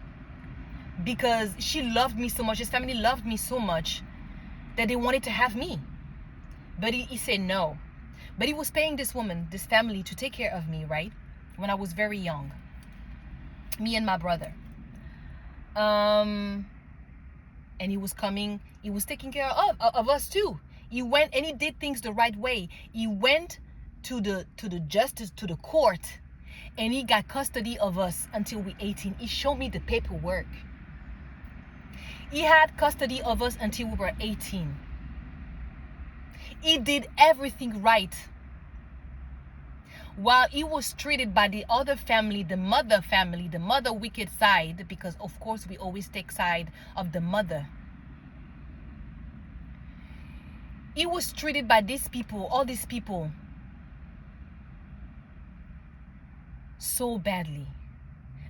because she loved me so much. His family loved me so much that they wanted to have me. But he said no. But he was paying this woman, this family, to take care of me, right? When I was very young. Me and my brother. And he was coming, he was taking care of us too. He went and he did things the right way. He went to the justice, to the court, and he got custody of us until we 18. He showed me the paperwork. He had custody of us until we were 18. He did everything right. While he was treated by the other family, the mother wicked side, because of course we always take side of the mother. He was treated by these people, all these people, so badly.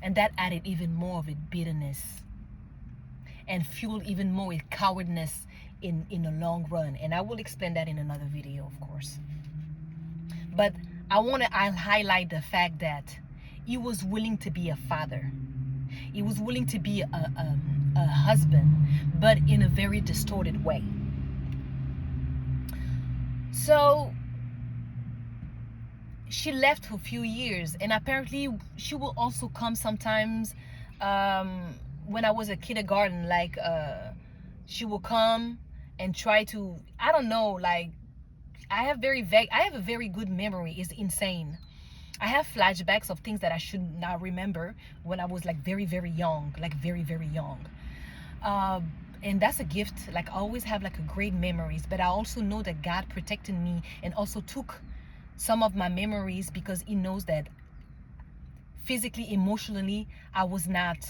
And that added even more of a bitterness and fueled even more a cowardness in the long run. And I will explain that in another video, of course. But I'll highlight the fact that he was willing to be a father. He was willing to be a husband, but in a very distorted way. So she left for a few years, and apparently she will also come sometimes when I was a kindergarten, like she will come and try to, I don't know, like, I have a very good memory. It's insane. I have flashbacks of things that I should not remember when I was like very, very young, like very, very young. And that's a gift. Like, I always have like a great memories, but I also know that God protected me and also took some of my memories because he knows that physically, emotionally, I was not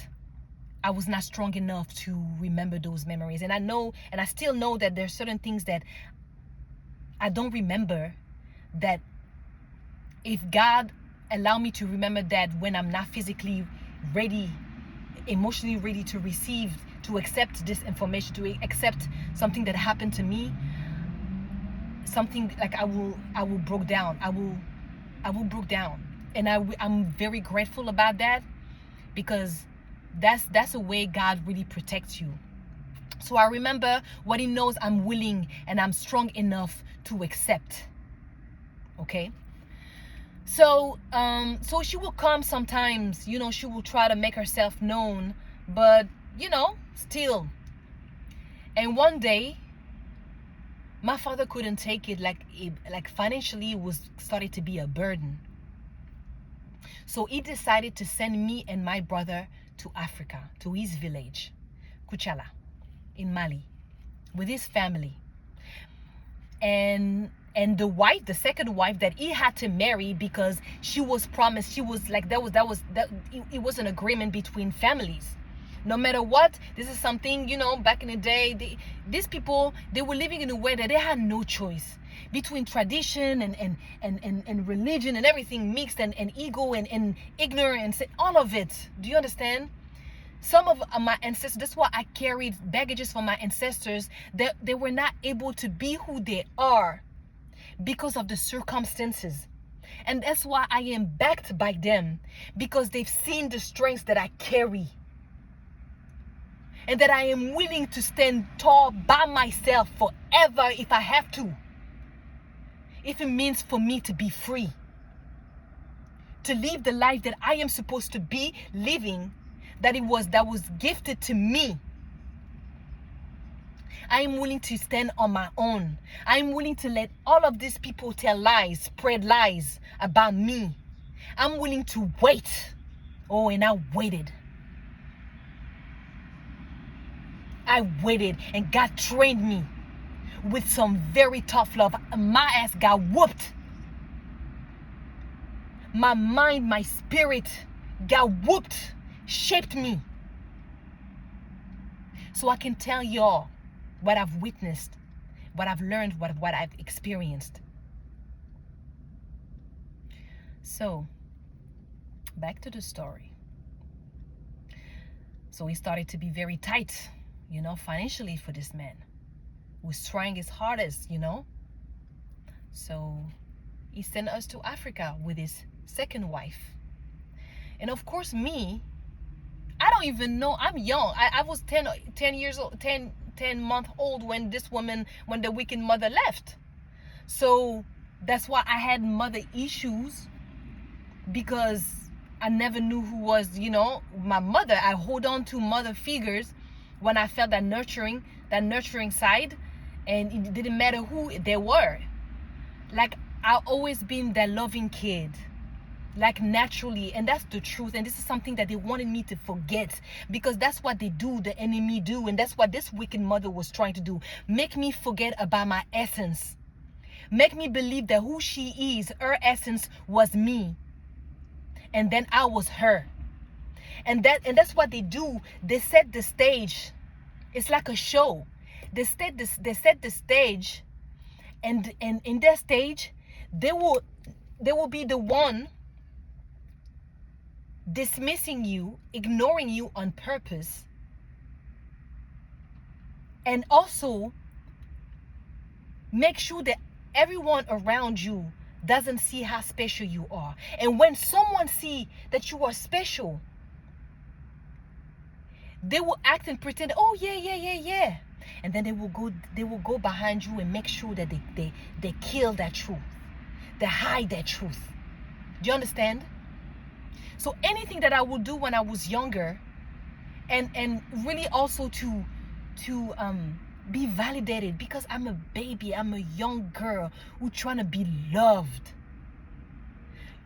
strong enough to remember those memories. And I know, and I still know that there's certain things that I don't remember that. If God allow me to remember that when I'm not physically ready, emotionally ready to receive, to accept this information, to accept something that happened to me, something like I will broke down. I will broke down, and I'm very grateful about that, because that's a way God really protects you. So I remember what He knows I'm willing and I'm strong enough to accept. Okay. So so she will come sometimes, she will try to make herself known, but still. And one day my father couldn't take it, like financially it was started to be a burden. So he decided to send me and my brother to Africa, to his village, Kuchala, in Mali, with his family. And the second wife that he had to marry, because she was promised, she was like, it was an agreement between families. No matter what, this is something, back in the day, these people, they were living in a way that they had no choice between tradition and religion and everything mixed, and ego and ignorance, all of it. Do you understand? Some of my ancestors, that's why I carried baggages from my ancestors, that they were not able to be who they are because of the circumstances. And that's why I am backed by them, because they've seen the strengths that I carry, and that I am willing to stand tall by myself forever if I have to. If it means for me to be free, to live the life that I am supposed to be living, that was gifted to me. I am willing to stand on my own. I am willing to let all of these people tell lies, spread lies about me. I'm willing to wait. Oh, and I waited. I waited, and God trained me with some very tough love. My ass got whooped. My mind, my spirit got whooped, shaped me. So I can tell y'all what I've witnessed, what I've learned, what I've experienced. So, back to the story. So he started to be very tight, financially for this man. He was trying his hardest, So he sent us to Africa with his second wife. And of course, me, I don't even know. I'm young. I was 10 years old, 10 months old when the wicked mother left. So that's why I had mother issues, because I never knew who was, my mother. I hold on to mother figures when I felt that nurturing side, and it didn't matter who they were. Like, I've always been that loving kid, like naturally, and that's the truth. And this is something that they wanted me to forget, because that's what they do, the enemy do, and that's what this wicked mother was trying to do. Make me forget about my essence. Make me believe that who she is, her essence was me, and then I was her. And that's what they do. They set the stage. It's like a show. They set the stage, and in their stage, they will be the one dismissing you, ignoring you on purpose, and also make sure that everyone around you doesn't see how special you are. And when someone see that you are special, they will act and pretend, oh yeah, and then they will go behind you and make sure that they kill that truth, they hide that truth. Do you understand? So anything that I would do when I was younger, and really also to be validated, because I'm a baby, I'm a young girl who trying to be loved,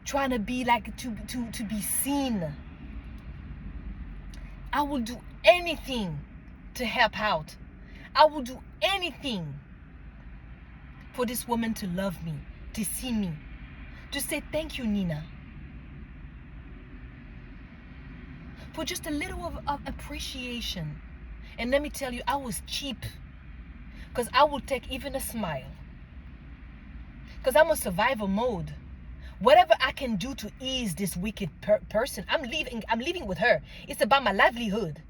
trying to be like to be seen. I will do anything to help out. I will do anything for this woman to love me, to see me, to say thank you, Nina, for just a little of appreciation. And let me tell you, I was cheap, because I would take even a smile. because I'm on survival mode. Whatever I can do to ease this wicked person, I'm leaving with her. It's about my livelihood.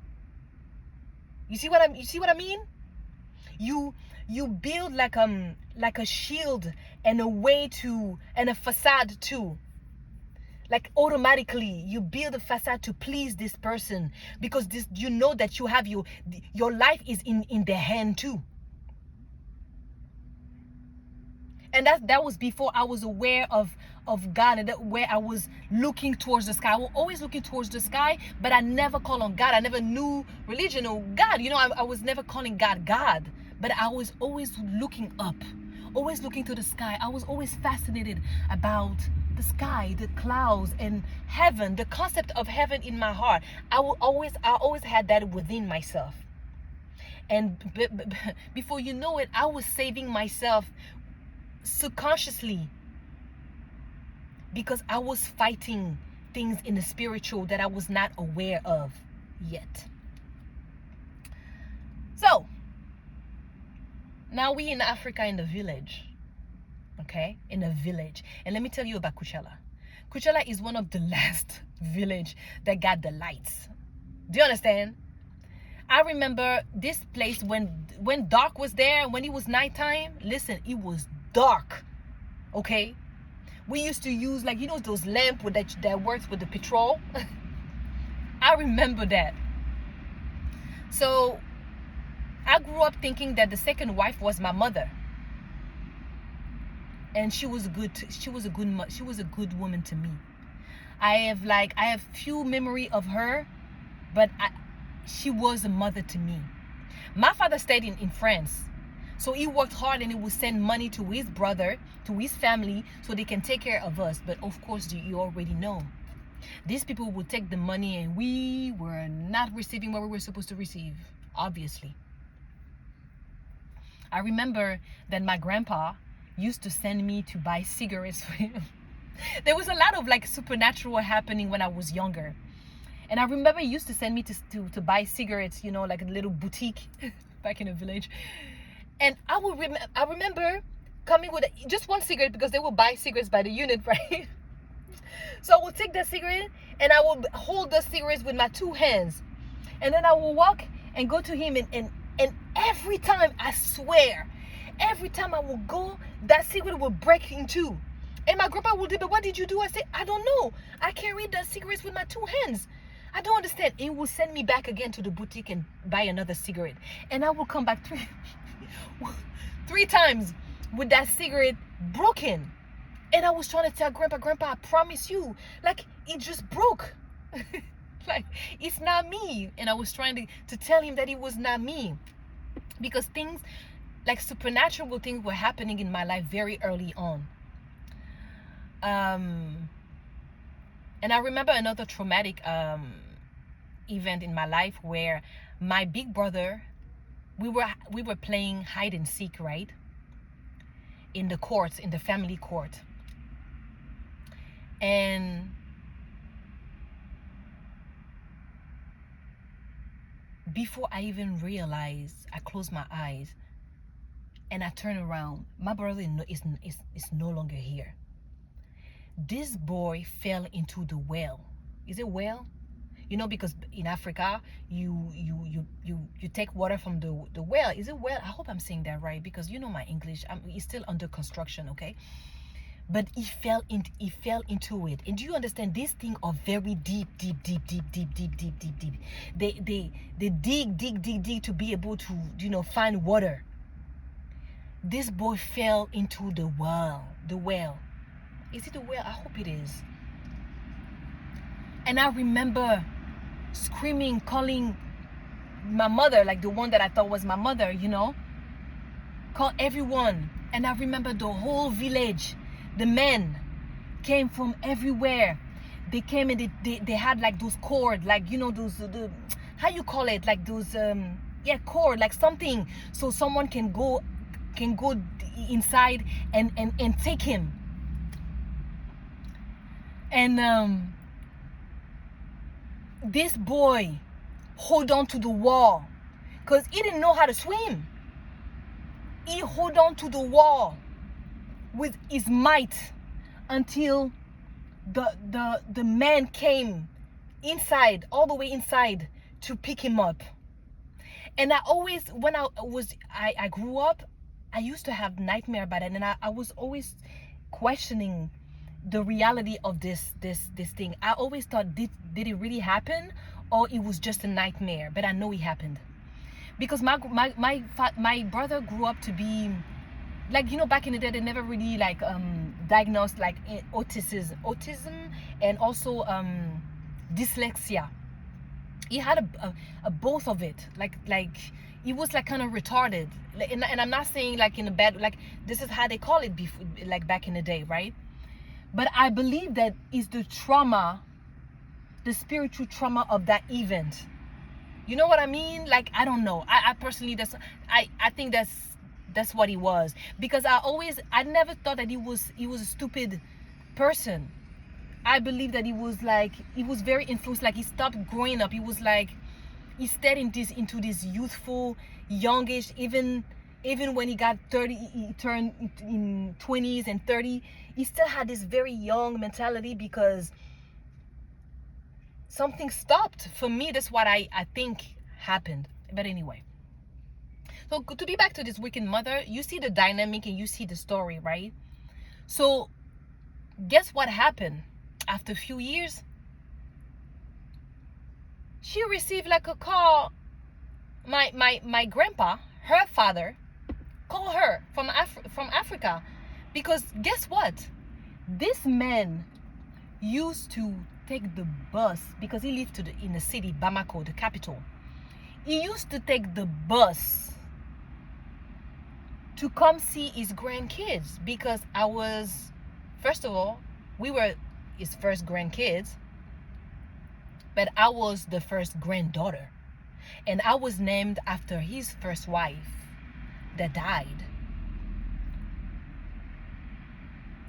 You see what I mean? You build like a shield and a way to, and a facade too. Like automatically you build a facade to please this person, because this, you know that you have your life is in their hand too. And that was before I was aware of God, and where I was looking towards the sky. I was always looking towards the sky, but I never called on God. I never knew religion or God. I was never calling God, but I was always looking up, always looking to the sky. I was always fascinated about the sky, the clouds, and heaven, the concept of heaven in my heart. I always had that within myself. And before you know it, I was saving myself subconsciously, because I was fighting things in the spiritual that I was not aware of yet. So now we in Africa, in the village, okay, in a village. And let me tell you about Coachella. Coachella is one of the last village that got the lights. Do you understand? I remember this place when dark was there, when it was nighttime. Listen, it was dark, okay? We used to use, like, those lamp that works with the petrol. I remember that. So I grew up thinking that the second wife was my mother, and she was a good woman to me. I have few memory of her, but she was a mother to me. My father stayed in France, so he worked hard, and he would send money to his brother, to his family, so they can take care of us. But of course, you already know, these people would take the money, and we were not receiving what we were supposed to receive, obviously. I remember that my grandpa used to send me to buy cigarettes for him. There was a lot of like supernatural happening when I was younger. And I remember he used to send me to buy cigarettes, like a little boutique back in the village. And I remember coming with just one cigarette, because they will buy cigarettes by the unit, right? So I would take the cigarette, and I would hold the cigarettes with my two hands. And then I will walk and go to him, and every time, I swear, every time I would go, that cigarette would break in two. And my grandpa would say, "But what did you do?" I said, "I don't know. I carried the cigarettes with my two hands. I don't understand." He would send me back again to the boutique and buy another cigarette. And I would come back three times with that cigarette broken. And I was trying to tell Grandpa, I promise you, like, it just broke. Like, it's not me. And I was trying to tell him that it was not me. Because things, like supernatural things, were happening in my life very early on. And I remember another traumatic event in my life, where my big brother, we were playing hide and seek, right? In the courts, in the family court. And before I even realized, I closed my eyes and I turned around. My brother is no longer here. This boy fell into the well. Is it well? Because in Africa, you take water from the well. Is it well? I hope I'm saying that right, because my English. It's still under construction, okay? But he fell into it. And do you understand? These things are very deep. They dig to be able to find water. This boy fell into the well. Is it the well? I hope it is. And I remember screaming, calling my mother, like the one that I thought was my mother, call everyone. And I remember the whole village, the men came from everywhere. They came, and they had like those cord, like those how you call it, like those cord, like something, so someone can go inside and take him. And this boy hold on to the wall, because he didn't know how to swim. He hold on to the wall, with his might until the man came inside, all the way inside, to pick him up. And I always, when I grew up, I used to have nightmare about it, and I was always questioning the reality of this thing. I always thought, did it really happen, or it was just a nightmare? But I know it happened, because my brother grew up to be like, you know, back in the day they never really like diagnosed like autism and also dyslexia. He had a both of it, like he was like kind of retarded, and I'm not saying like in a bad, like this is how they call it before, like back in the day, right? But I believe that is the trauma, the spiritual trauma of that event. You know what I mean? Like, I don't know, I personally, I think that's what he was, because I never thought that he was a stupid person. I believe that he was very influenced. Like, he stopped growing up. He was like, he stayed into this youthful, youngish, even when he got 30, he turned in 20s and 30, he still had this very young mentality, because something stopped. For me, that's what I think happened. But anyway, so to be back to this wicked mother, you see the dynamic and you see the story, right? So guess what happened? After a few years, she received like a call. My grandpa, her father, called her from Africa, because guess what? This man used to take the bus, because he lived in the city Bamako, the capital. He used to take the bus to come see his grandkids, because first of all, we were his first grandkids, but I was the first granddaughter, and I was named after his first wife that died.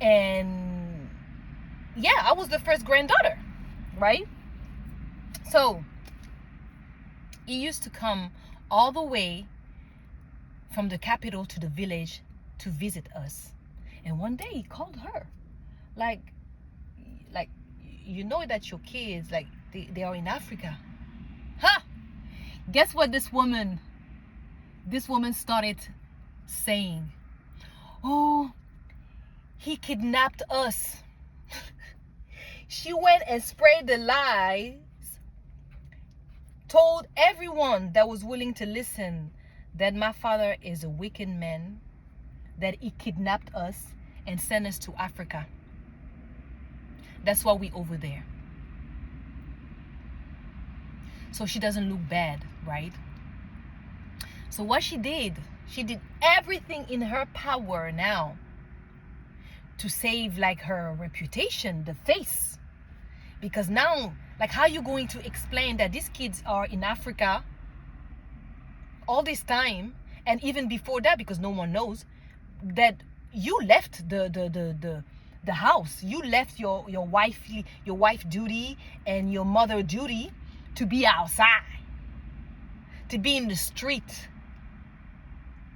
And yeah, I was the first granddaughter, right? So he used to come all the way from the capital to the village to visit us. And one day he called her, like you know that your kids, like they are in Africa. Ha! Guess what this woman started saying? Oh, he kidnapped us. She went and spread the lies, told everyone that was willing to listen that my father is a wicked man, that he kidnapped us and sent us to Africa. That's why we over there. So she doesn't look bad, right? So what she did everything in her power now to save like her reputation, the face. Because now, like, how are you going to explain that these kids are in Africa all this time, and even before that, because no one knows, that you left the house, you left your wife duty and your mother duty to be outside, to be in the street,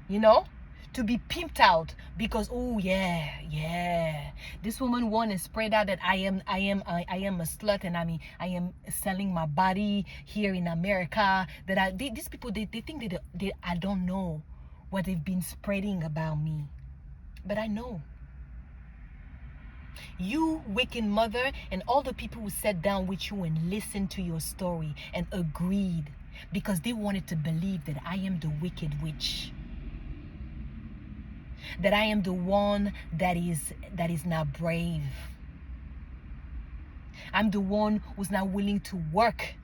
you know, to be pimped out, because oh yeah, this woman won and spread out that I am a slut, and I am selling my body here in America, that these people, they think that I don't know what they've been spreading about me, but I know. You wicked mother, and all the people who sat down with you and listened to your story and agreed, because they wanted to believe that I am the wicked witch, that I am the one that is not brave. I'm the one who's not willing to work,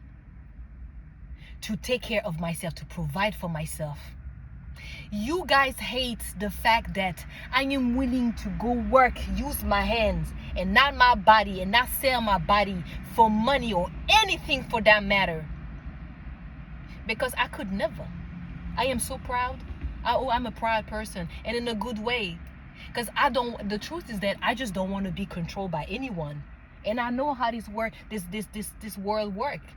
to take care of myself, to provide for myself. You guys hate the fact that I am willing to go work, use my hands and not my body, and not sell my body for money or anything for that matter. Because I could never. I am so proud. I'm a proud person, and in a good way. Because the truth is that I just don't want to be controlled by anyone. And I know how this world works.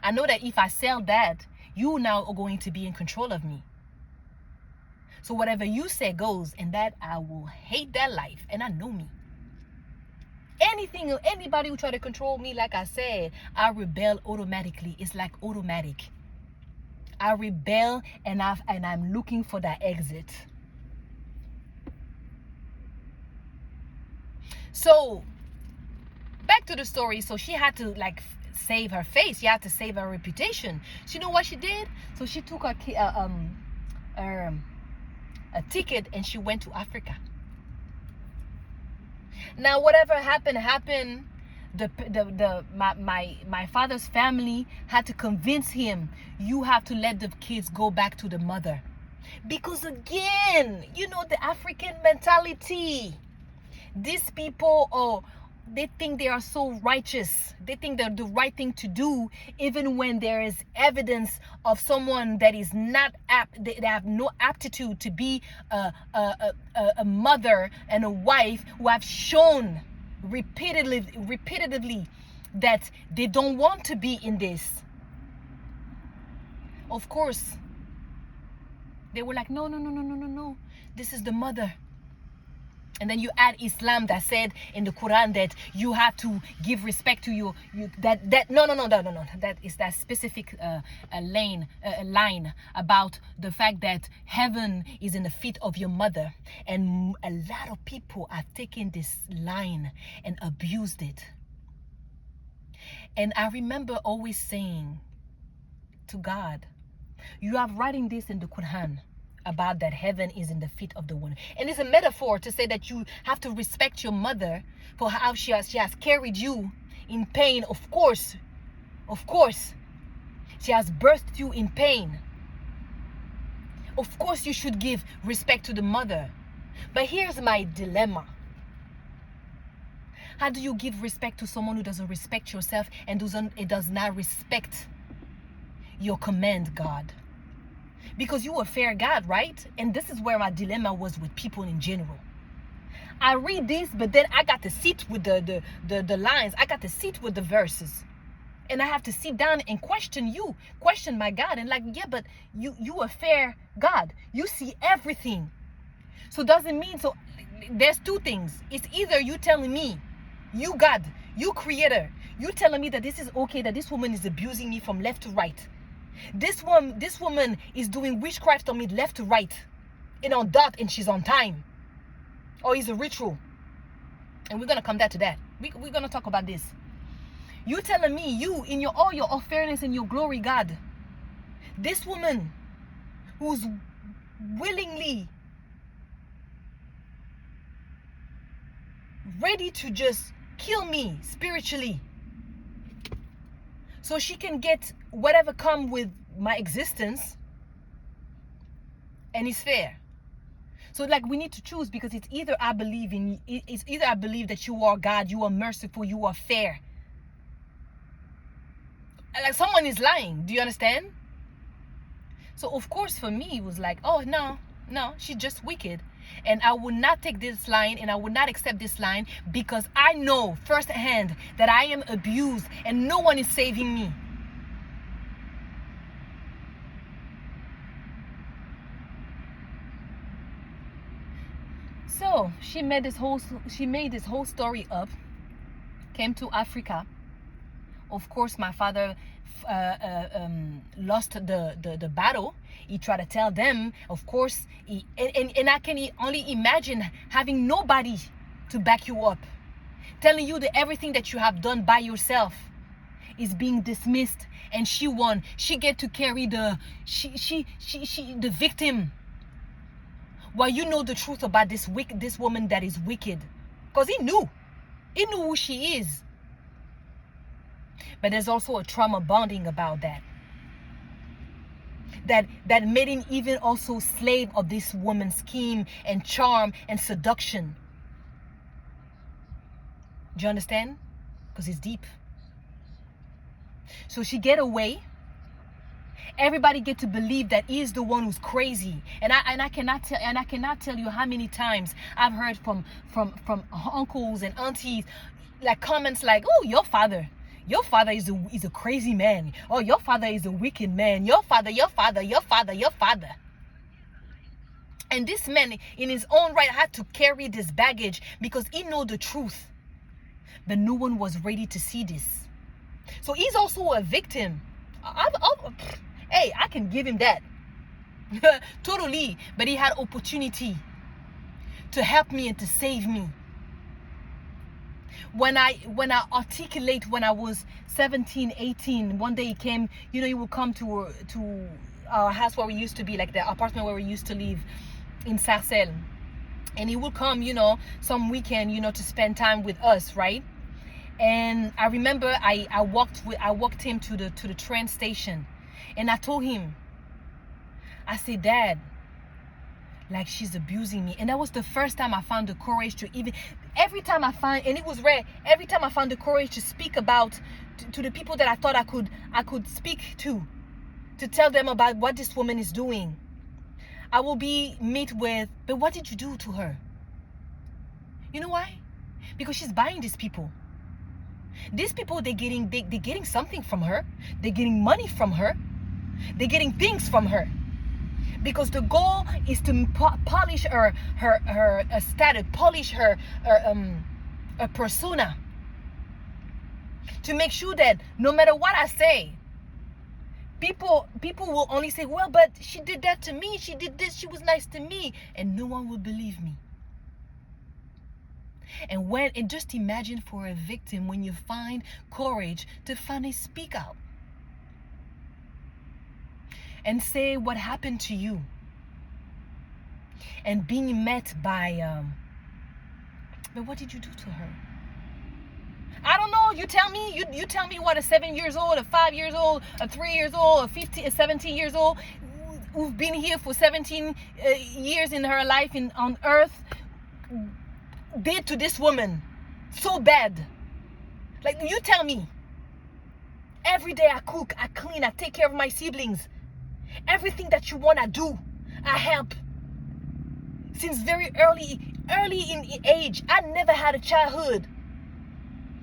I know that if I sell that, you now are going to be in control of me. So whatever you say goes, and that I will hate that life. And I know me. Anything or anybody who try to control me, like I said, I rebel automatically. It's like automatic. I rebel, and I'm looking for that exit. So back to the story. So she had to like save her face. She had to save her reputation. So you know what she did? So she took a ticket and she went to Africa. Now whatever happened. My father's family had to convince him, you have to let the kids go back to the mother, because again, you know, the African mentality. These people they think they are so righteous. They think they're the right thing to do, even when there is evidence of someone that is not apt. They have no aptitude to be a mother and a wife, who have shown repeatedly that they don't want to be in this. Of course, they were like, no. This is the mother. And then you add Islam that said in the Quran that you have to give respect to no. That is that specific line about the fact that heaven is in the feet of your mother. And a lot of people have taken this line and abused it. And I remember always saying to God, you are writing this in the Quran about that heaven is in the feet of the woman. And it's a metaphor to say that you have to respect your mother for how she has carried you in pain. Of course. She has birthed you in pain. Of course you should give respect to the mother. But here's my dilemma. How do you give respect to someone who doesn't respect yourself and does not respect your command, God? Because you are a fair God, right? And this is where my dilemma was with people in general. I read this, but then I got to sit with the lines. I got to sit with the verses. And I have to sit down and question my God. And like, yeah, but you a fair God. You see everything. So doesn't mean, so there's two things. It's either you telling me, you God, you creator, you telling me that this is okay, that this woman is abusing me from left to right. This woman is doing witchcraft on me left to right, and on dot, and she's on time. Or it's a ritual. And we're going to come back to that. We're going to talk about this. You telling me, you in all your fairness and your glory, God, this woman who's willingly ready to just kill me spiritually so she can get whatever come with my existence, and it's fair. So like, we need to choose, because it's either I believe that you are God, you are merciful, you are fair. Like, someone is lying. Do you understand? So of course for me it was like, oh no, she's just wicked. And I would not take this line, and I would not accept this line, because I know firsthand that I am abused and no one is saving me. So she made this whole story up, came to Africa. Of course, my father lost the battle. He tried to tell them, of course, and I can only imagine having nobody to back you up, telling you that everything that you have done by yourself is being dismissed, and she won. She get to carry the victim, while you know the truth about this woman that is wicked, because he knew who she is. But there's also a trauma bonding about that made him even also slave of this woman's scheme and charm and seduction. Do you understand? Because it's deep. So she get away. Everybody get to believe that he is the one who's crazy, and I cannot tell you how many times I've heard from uncles and aunties, like, comments like, oh, your father is a crazy man. Oh, your father is a wicked man. Your father. And this man, in his own right, had to carry this baggage because he knew the truth. But no one was ready to see this. So he's also a victim. Hey, I can give him that. Totally. But he had opportunity to help me and to save me. When I articulate, when I was 17, 18, one day he came, he would come to our house where we used to be, like the apartment where we used to live in Sarcelles. And he would come, some weekend, to spend time with us, right? And I remember I walked him to the train station, and I told him, I said, Dad, like, she's abusing me. And that was the first time I found the courage to even, every time I find, and it was rare, every time I found the courage to speak about to the people that I thought I could speak to tell them about what this woman is doing, I will be met with, but what did you do to her? You know why? Because she's buying these people. These people, they're getting something from her. They're getting money from her. They're getting things from her. Because the goal is to polish her status, polish her persona. To make sure that no matter what I say, people will only say, well, but she did that to me, she did this, she was nice to me, and no one will believe me. And just imagine for a victim, when you find courage to finally speak out and say what happened to you, and being met by but what did you do to her? I don't know. You tell me. You tell me what a 7 years old, a 5 years old, a 3 years old, a 15, a 17 years old, who've been here for 17 years in her life on earth, did to this woman so bad. Like, you tell me. Every day I cook, I clean, I take care of my siblings. Everything that you want, I do. I help. Since very early in age, I never had a childhood.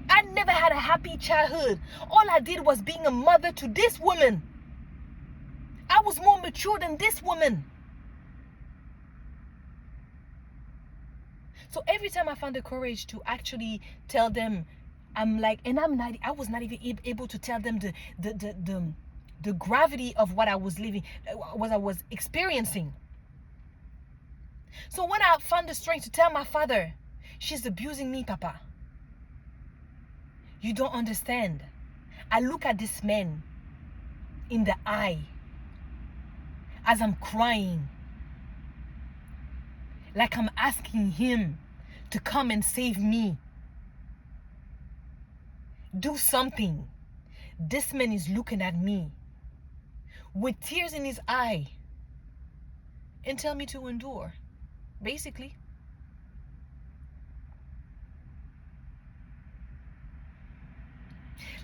I never had a happy childhood. All I did was being a mother to this woman. I was more mature than this woman. So every time I found the courage to actually tell them, I was not even able to tell them the gravity of what I was living, what I was experiencing. So when I found the strength to tell my father, she's abusing me, Papa. You don't understand. I look at this man in the eye as I'm crying, like I'm asking him to come and save me. Do something. This man is looking at me with tears in his eye and tell me to endure, basically.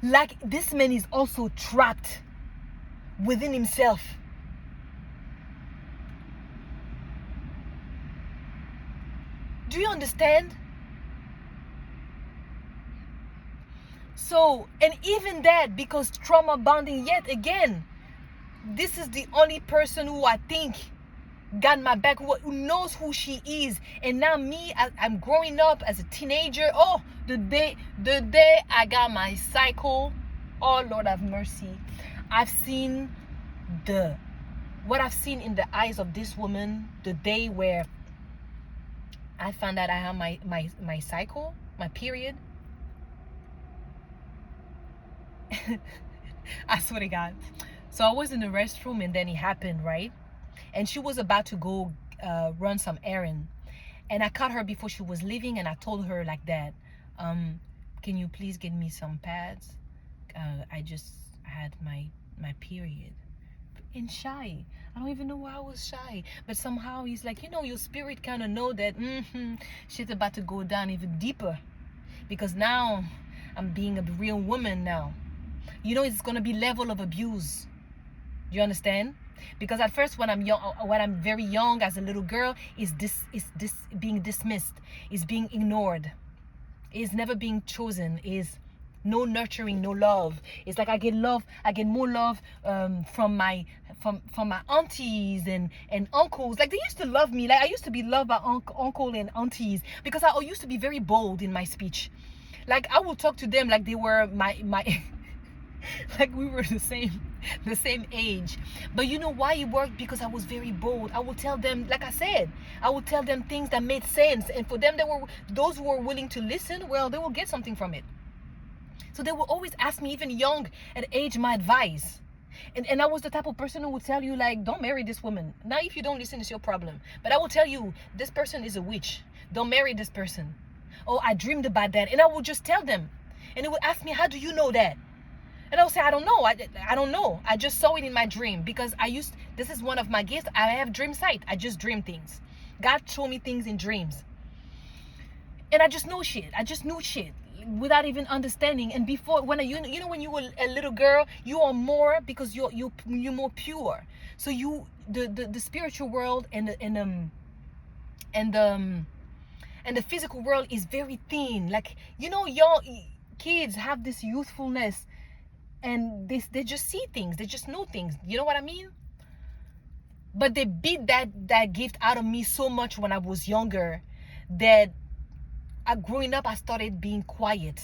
Like, this man is also trapped within himself. Do you understand? So, and even that, because trauma bonding, yet again, this is the only person who I think got my back, who knows who she is. And now me, I'm growing up as a teenager. Oh, the day I got my cycle, oh Lord have mercy. I've seen what I've seen in the eyes of this woman the day where I found out I have my cycle, my period. I swear to God. So I was in the restroom and then it happened, right? And she was about to go run some errand. And I caught her before she was leaving, and I told her like that, can you please get me some pads? I just had my period. And shy. I don't even know why I was shy. But somehow he's like, your spirit kind of know that shit's about to go down even deeper. Because now I'm being a real woman now. It's going to be level of abuse. You understand? Because at first, when I'm very young as a little girl, is being dismissed, is being ignored, is never being chosen, is no nurturing, no love. It's like I get more love from my aunties and uncles. Like, they used to love me. Like, I used to be loved by uncle and aunties, because I used to be very bold in my speech. Like, I would talk to them like they were my like we were the same age. But you know why it worked? Because I was very bold. I would tell them, like I said, I would tell them things that made sense, and for them, those who were willing to listen, well, they will get something from it. So they will always ask me, even young at age, my advice. And I was the type of person who would tell you, like, don't marry this woman. Now, if you don't listen, it's your problem. But I will tell you, this person is a witch. Don't marry this person. Oh, I dreamed about that. And I would just tell them. And they would ask me, how do you know that? And I would say, I don't know. I don't know. I just saw it in my dream, because this is one of my gifts. I have dream sight. I just dream things. God showed me things in dreams. And I just know shit. I just knew shit without even understanding. And before, when when you were a little girl, you are more, because you're more pure. So the spiritual world and the physical world is very thin. Like, your kids have this youthfulness, and they just see things, they just know things. You know what I mean? But they beat that gift out of me so much when I was younger, that growing up, I started being quiet.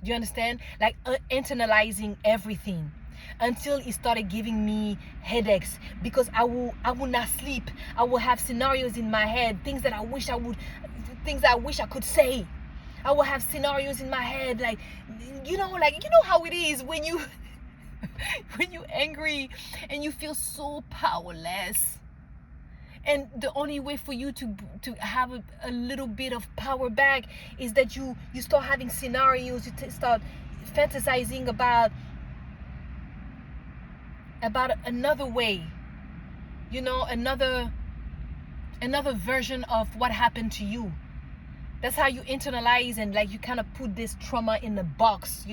Do you understand? Like, internalizing everything, until it started giving me headaches, because I will not sleep. I will have scenarios in my head, things that I wish I could say. I will have scenarios in my head, like, how it is when you when you're angry and you feel so powerless. And the only way for you to have a little bit of power back is that you start having scenarios. You start fantasizing about another way, another version of what happened to you. That's how you internalize, and like, you kind of put this trauma in a box.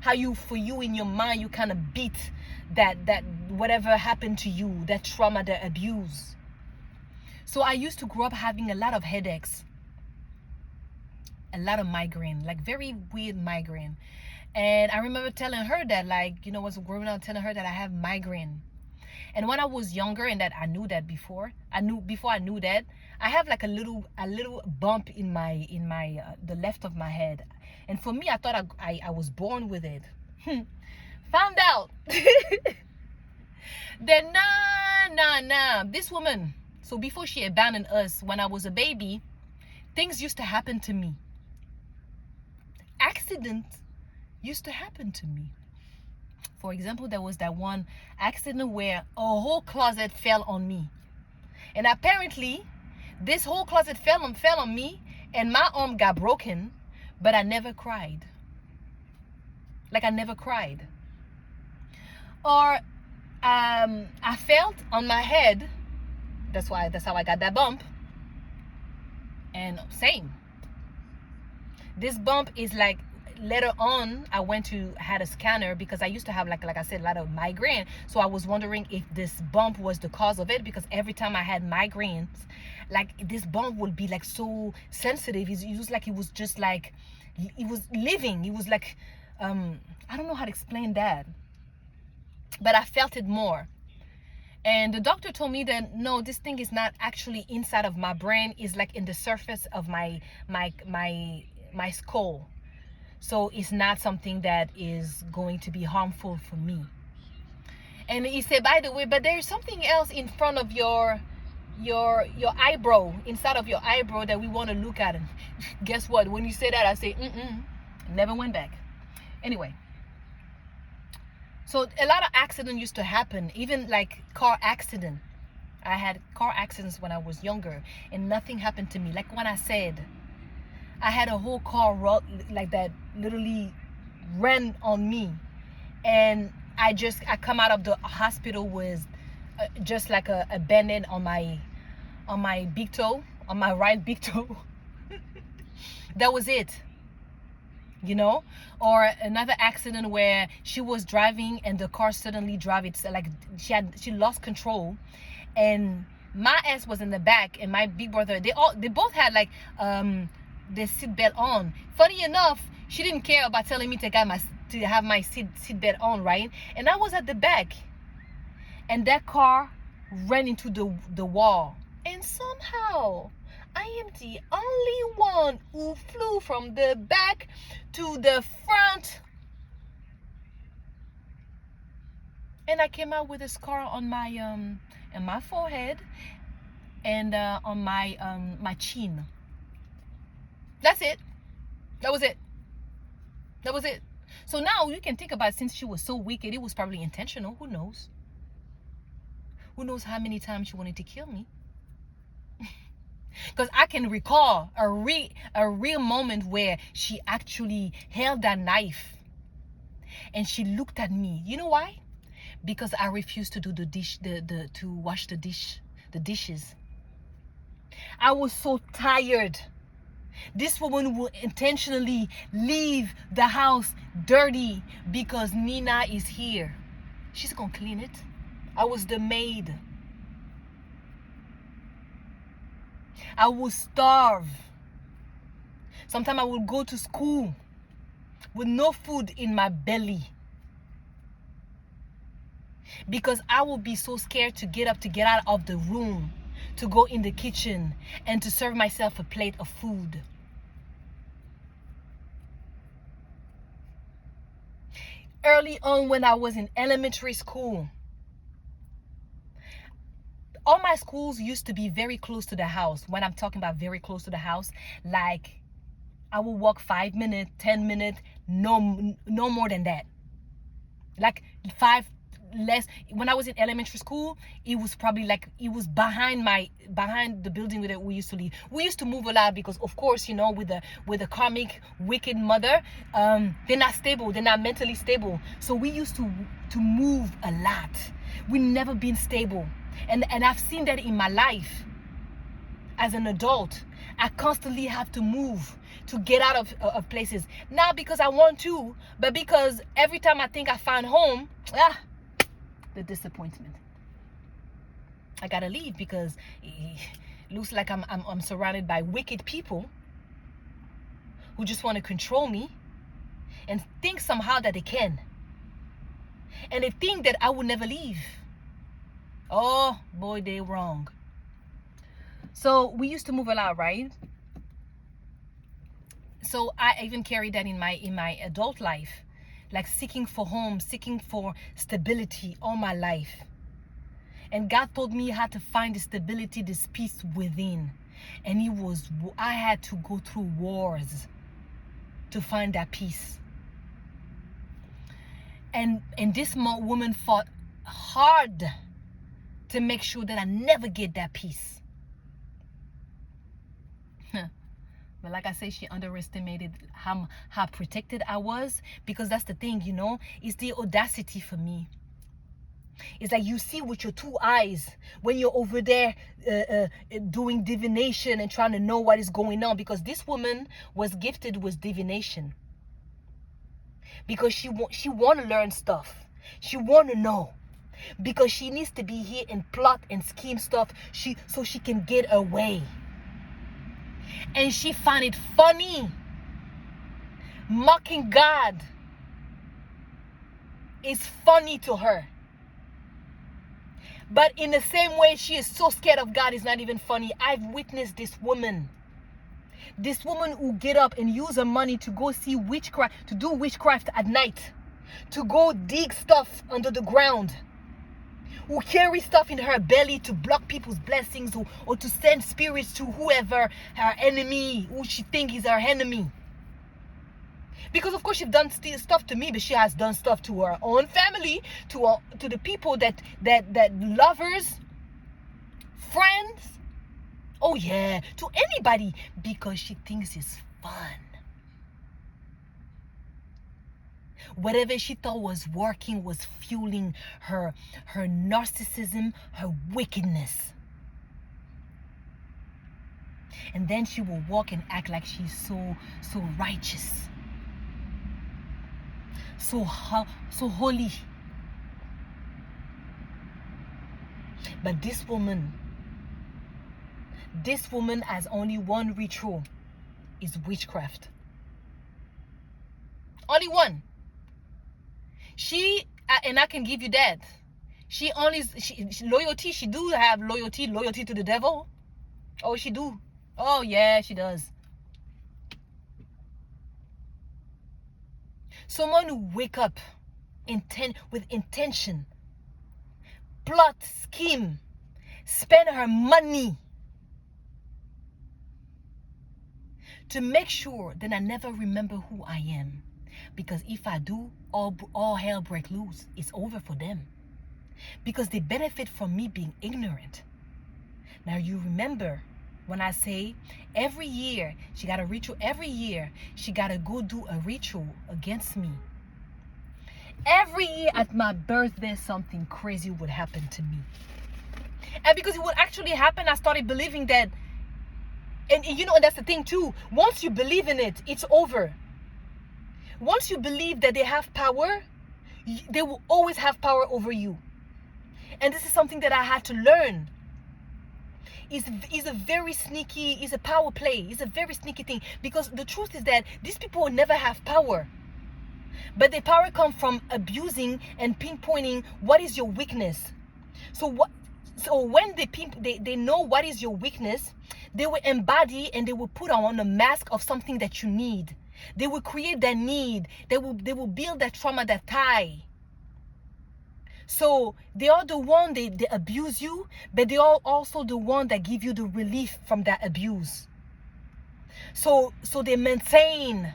How for you in your mind, you kind of beat that whatever happened to you, that trauma, the abuse. So I used to grow up having a lot of headaches, a lot of migraine, like very weird migraine. And I remember telling her that, like, was growing up, telling her that I have migraine. And when I was younger, and that I knew that before I knew that, I have like a little bump in my the left of my head. And for me, I thought I was born with it. Found out that nah, this woman. So before she abandoned us, when I was a baby, things used to happen to me. Accidents used to happen to me. For example, there was that one accident where a whole closet fell on me. And apparently, this whole closet fell on me, and my arm got broken, but I never cried. Like, I never cried. Or I felt on my head. That's how I got that bump. And same. This bump is like, later on, I had a scanner, because I used to have, like I said, a lot of migraine. So I was wondering if this bump was the cause of it, because every time I had migraines, like, this bump would be like so sensitive. It was like, it was just like, it was living. It was like, I don't know how to explain that, but I felt it more. And the doctor told me that, no, this thing is not actually inside of my brain. It's like in the surface of my skull. So it's not something that is going to be harmful for me. And he said, by the way, but there's something else in front of your eyebrow, inside of your eyebrow, that we want to look at. And guess what? When you say that, I say, never went back. Anyway. So a lot of accidents used to happen, even like car accident. I had car accidents when I was younger, and nothing happened to me. Like when I said, I had a whole car like that literally ran on me, and I come out of the hospital with just like a band-aid on my big toe, on my right big toe. That was it. Or another accident where she was driving and the car suddenly drove it, like she lost control, and my ass was in the back, and my big brother, they both had like the seatbelt on. Funny enough, she didn't care about telling me to have my seatbelt on, right? And I was at the back, and that car ran into the wall, and somehow I am the only one who flew from the back to the front, and I came out with a scar on my forehead and on my chin. That's it. That was it. That was it. So now you can think about, since she was so wicked, it was probably intentional. Who knows? Who knows how many times she wanted to kill me? Because I can recall a real moment where she actually held that knife and she looked at me. You know why? Because I refused to do to wash the dishes. I was so tired. This woman will intentionally leave the house dirty because Nina is here. She's gonna clean it. I was the maid. I would starve. Sometimes I would go to school with no food in my belly because I would be so scared to get up, to get out of the room, to go in the kitchen and to serve myself a plate of food. Early on, when I was in elementary school, all my schools used to be very close to the house. When I'm talking about very close to the house, like I would walk 5 minutes, 10 minutes, no more than that. Like 5 less. When I was in elementary school, it was probably like, it was behind the building that we used to live. We used to move a lot because, of course, you know, with the Karmic Wicked Mother, they're not stable, they're not mentally stable. So we used to move a lot. We never been stable. And I've seen that in my life as an adult. I constantly have to move to get out of places. Not because I want to, but because every time I think I find home, the disappointment. I gotta leave because it looks like I'm surrounded by wicked people who just want to control me and think somehow that they can. And they think that I will never leave. Oh boy, they wrong. So we used to move a lot, right? So I even carried that in my adult life, like seeking for home, seeking for stability all my life. And God told me how to find the stability, this peace within. And I had to go through wars to find that peace. And this woman fought hard to make sure that I never get that peace. But like I say, she underestimated how protected I was, because that's the thing, you know, it's the audacity for me. It's like you see with your 2 eyes when you're over there doing divination and trying to know what is going on, because this woman was gifted with divination. Because she want to learn stuff. She want to know. Because she needs to be here and plot and scheme stuff so she can get away. And she found it funny. Mocking God is funny to her. But in the same way she is so scared of God, it's not even funny. I've witnessed this woman. This woman who get up and use her money to go see witchcraft, to do witchcraft at night, to go dig stuff under the ground, who carry stuff in her belly to block people's blessings, or to send spirits to whoever her enemy, who she thinks is her enemy. Because of course she's done stuff to me, but she has done stuff to her own family, to the people that lovers, friends, oh yeah, to anybody, because she thinks it's fun. Whatever she thought was working was fueling her narcissism, her wickedness. And then she will walk and act like she's so righteous, so holy. But this woman has only one ritual is witchcraft. Only one. And I can give you that. Loyalty, she do have loyalty to the devil. Oh, she do. Oh, yeah, she does. Someone who wake up with intention, plot, scheme, spend her money to make sure that I never remember who I am. Because if I do, all hell break loose. It's over for them. Because they benefit from me being ignorant. Now you remember when I say every year she got a ritual, every year she got to go do a ritual against me. Every year at my birthday, something crazy would happen to me. And because it would actually happen, I started believing that. And that's the thing too. Once you believe in it, it's over. Once you believe that they have power, they will always have power over you. And this is something that I had to learn. It's a very sneaky, it's a power play. It's a very sneaky thing. Because the truth is that these people will never have power. But their power comes from abusing and pinpointing what is your weakness. So when they know what is your weakness, they will embody and they will put on a mask of something that you need. They will create that need. They will build that trauma, that tie. So they are the one they abuse you, but they are also the one that give you the relief from that abuse. So they maintain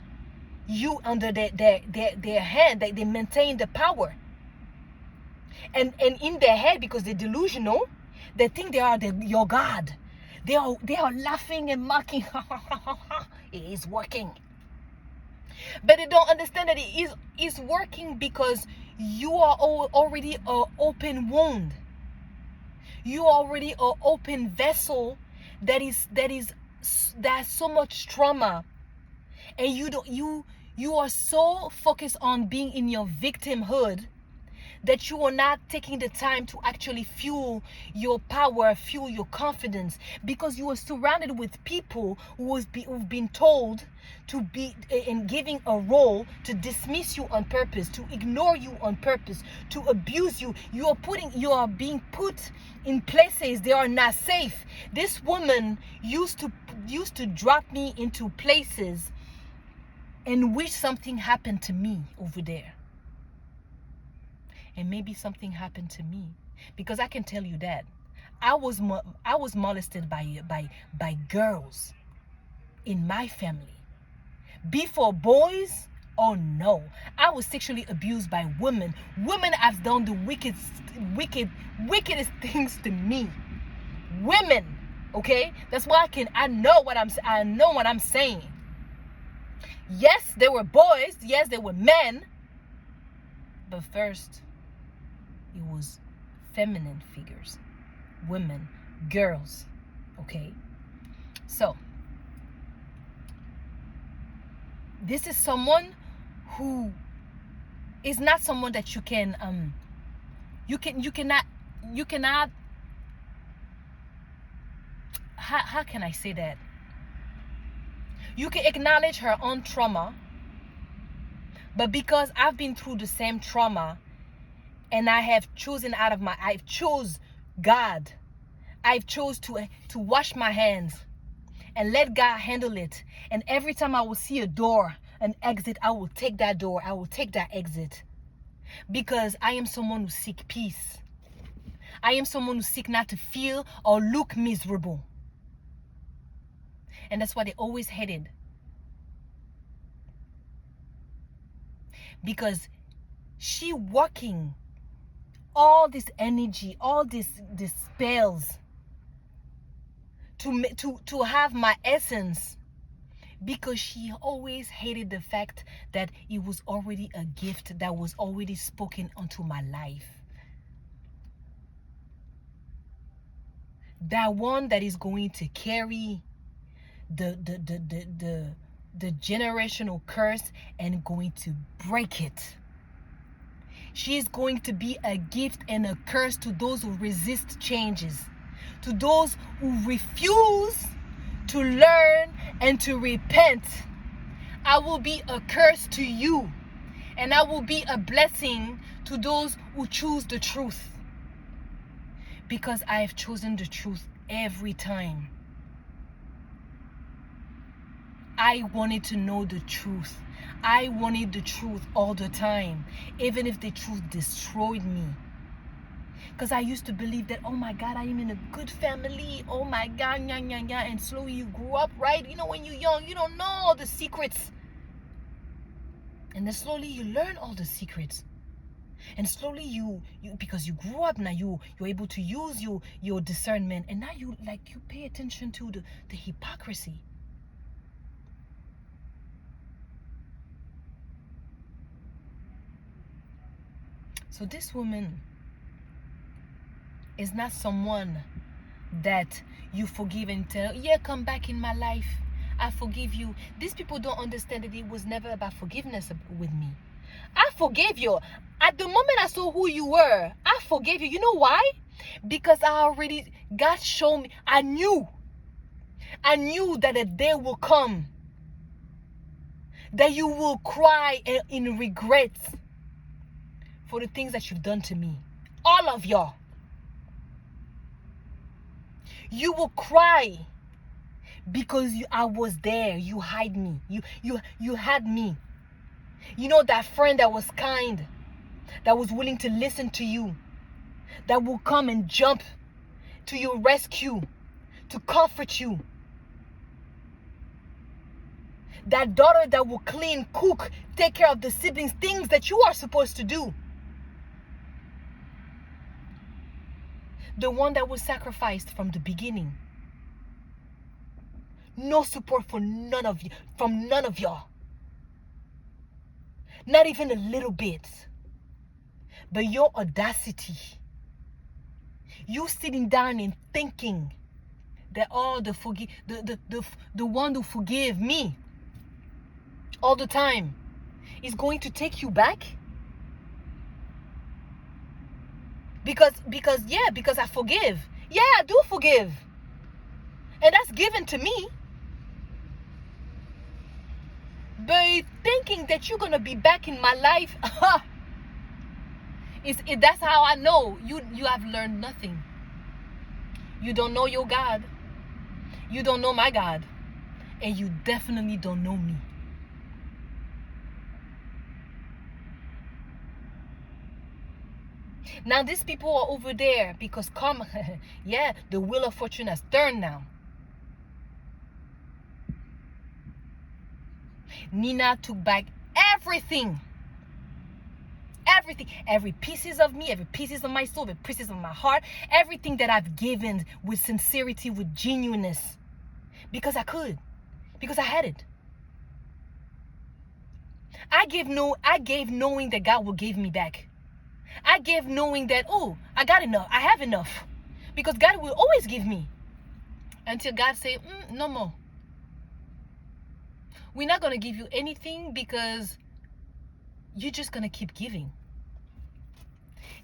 you under their hand. They maintain the power. And in their head, because they're delusional, they think they are your God. They are laughing and mocking. It is working. But they don't understand that it is working because you are already an open wound. You are already an open vessel that has so much trauma, and you are so focused on being in your victimhood that you are not taking the time to actually fuel your power, fuel your confidence, because you are surrounded with people who've been told to be in giving a role to dismiss you on purpose, to ignore you on purpose, to abuse you. You are being put in places they are not safe. This woman used to drop me into places in which something happened to me over there. And maybe something happened to me, because I can tell you that I was molested by girls in my family. Before boys, oh no, I was sexually abused by women. Women have done the wickedest things to me. Women, okay? That's why I know what I'm saying. Yes, there were boys. Yes, there were men. But first, it was feminine figures, women, girls, okay? So, this is someone who is not someone that you cannot, how can I say that? You can acknowledge her own trauma, but because I've been through the same trauma, and I've chose God. I've chose to wash my hands and let God handle it. And every time I will see a door, an exit, I will take that door. I will take that exit. Because I am someone who seeks peace. I am someone who seeks not to feel or look miserable. And that's why they always hated. Because she working all this energy, all these spells to have my essence, because she always hated the fact that it was already a gift that was already spoken onto my life. That one that is going to carry the generational curse and going to break it. She is going to be a gift and a curse to those who resist changes, to those who refuse to learn and to repent, I will be a curse to you, and I will be a blessing to those who choose the truth. Because I have chosen the truth every time. I wanted to know the truth. I wanted the truth all the time, even if the truth destroyed me. Because I used to believe that, oh my God, I am in a good family. Oh my God, and slowly you grew up, right? You know, when you're young, you don't know all the secrets. And then slowly you learn all the secrets. And slowly you because you grew up now, you're able to use your discernment, and now you pay attention to the hypocrisy. So this woman is not someone that you forgive and tell, yeah, come back in my life, I forgive you. These people don't understand that it was never about forgiveness with me. I forgave you. At the moment I saw who you were, I forgave you. You know why? Because God showed me, I knew that a day will come that you will cry in regrets for the things that you've done to me. All of y'all. You will cry because I was there. You hide me. You had me. You know, that friend that was kind, that was willing to listen to you, that will come and jump to your rescue, to comfort you. That daughter that will clean, cook, take care of the siblings, things that you are supposed to do. The one that was sacrificed from the beginning. No support for none of you, from none of y'all. Not even a little bit. But your audacity, you sitting down and thinking that the one who forgive me all the time is going to take you back? Because I forgive. Yeah, I do forgive. And that's given to me. But thinking that you're going to be back in my life, that's how I know you have learned nothing. You don't know your God. You don't know my God. And you definitely don't know me. Now these people are over there because yeah, the wheel of fortune has turned now. Nina took back everything. Everything. Every pieces of me, every pieces of my soul, every pieces of my heart, everything that I've given with sincerity, with genuineness. Because I could. Because I had it. I gave knowing that God will give me back. I gave knowing that, oh, I got enough. I have enough. Because God will always give me. Until God say, no more. We're not going to give you anything because you're just going to keep giving.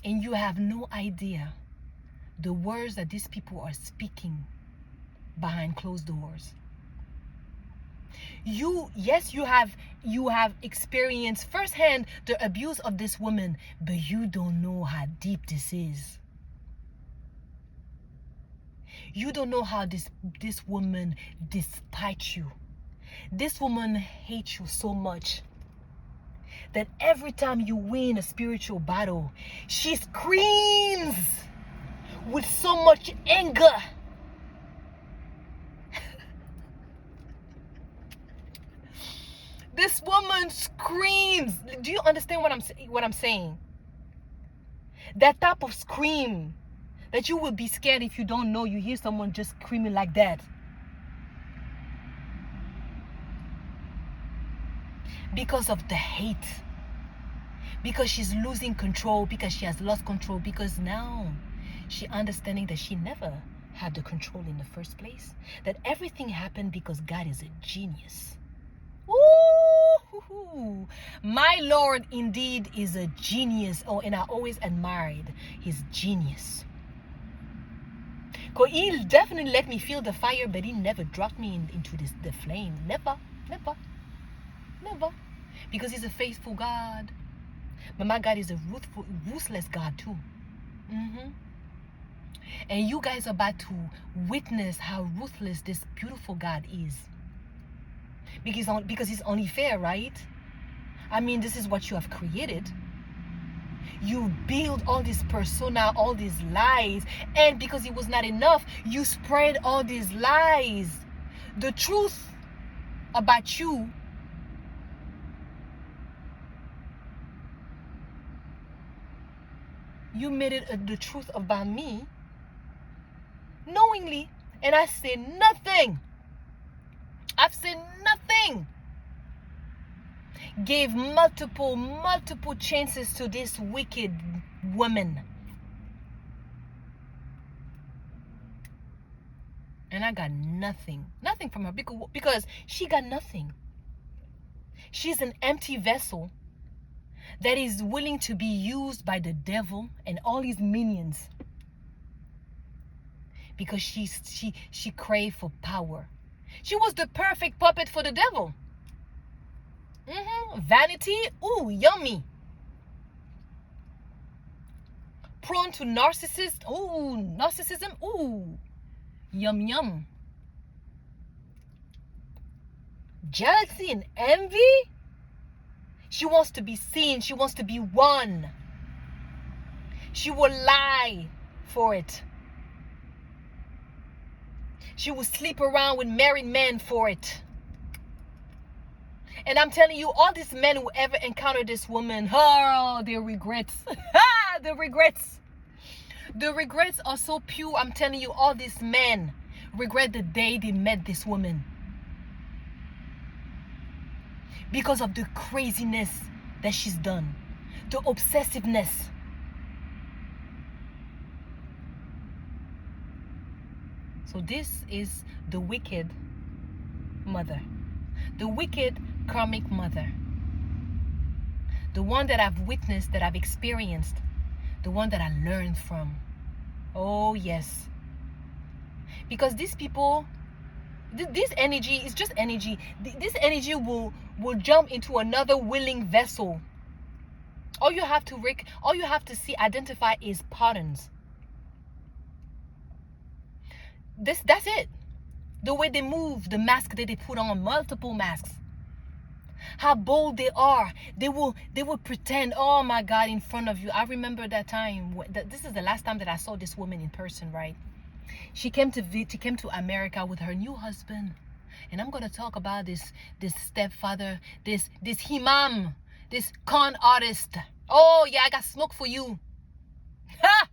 And you have no idea the words that these people are speaking behind closed doors. You have experienced firsthand the abuse of this woman, but you don't know how deep this is. You don't know how this woman despises you. This woman hates you so much that every time you win a spiritual battle, she screams with so much anger. This woman screams. Do you understand what I'm saying? That type of scream that you will be scared if you don't know. You hear someone just screaming like that. Because of the hate. Because she's losing control. Because she has lost control. Because now she understanding that she never had the control in the first place. That everything happened because God is a genius. Ooh, my Lord indeed is a genius. Oh, and I always admired his genius. He'll definitely let me feel the fire, but he never dropped me into the flame. Never, never, never. Because he's a faithful God. But my God is a ruthless God too. And you guys are about to witness how ruthless this beautiful God is. Because he's only fair, right? I mean, this is what you have created. You build all this persona, all these lies, and because it was not enough, you spread all these lies. The truth about you made it the truth about me knowingly, and I said nothing. I've said nothing. Gave multiple chances to this wicked woman, and I got nothing from her, because she got nothing. She's an empty vessel that is willing to be used by the devil and all his minions, because she craved for power. She was the perfect puppet for the devil. Vanity, ooh, yummy. Prone to narcissism, ooh, yum yum. Jealousy and envy. She wants to be seen. She wants to be one. She will lie for it. She will sleep around with married men for it. And I'm telling you, all these men who ever encounter this woman, oh, their regrets. The regrets. The regrets are so pure. I'm telling you, all these men regret the day they met this woman, because of the craziness that she's done, the obsessiveness. So this is the wicked mother, the wicked karmic mother, the one that I've witnessed, that I've experienced, the one that I learned from. Oh yes, because these people, this energy is just energy. This energy will jump into another willing vessel. All you have to see, identify, is patterns. That's it. The way they move, the mask that they put on, multiple masks. How bold they are. They will pretend, oh my God, in front of you. I remember that time. This is the last time that I saw this woman in person, right? She came to America with her new husband. And I'm gonna talk about this stepfather, this imam, this con artist. Oh yeah, I got smoke for you. Ha!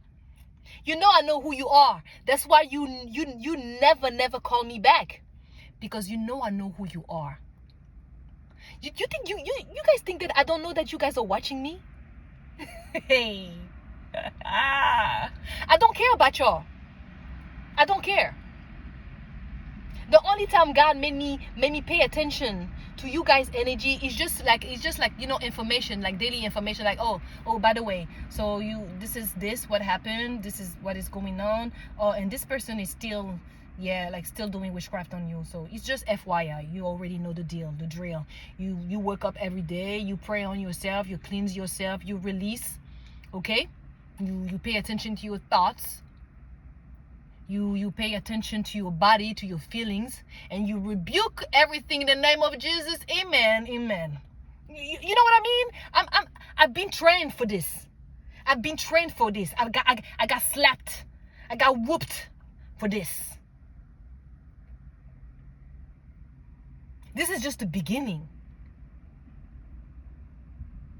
You know I know who you are. That's why you never call me back, because you know I know who you are. You think you guys think that I don't know that you guys are watching me? Hey, I don't care about y'all. I don't care. The only time God made me pay attention to you guys' energy is just like information, like daily information, like oh by the way, so this is what happened, this is what is going on, and this person is still still doing witchcraft on you. So it's just FYI, you already know the drill. You wake up every day, you pray on yourself, you cleanse yourself, you release, okay? You pay attention to your thoughts. You pay attention to your body, to your feelings, and you rebuke everything in the name of Jesus. Amen. You know what I mean? I've been trained for this. I got slapped. I got whooped for this. This is just the beginning.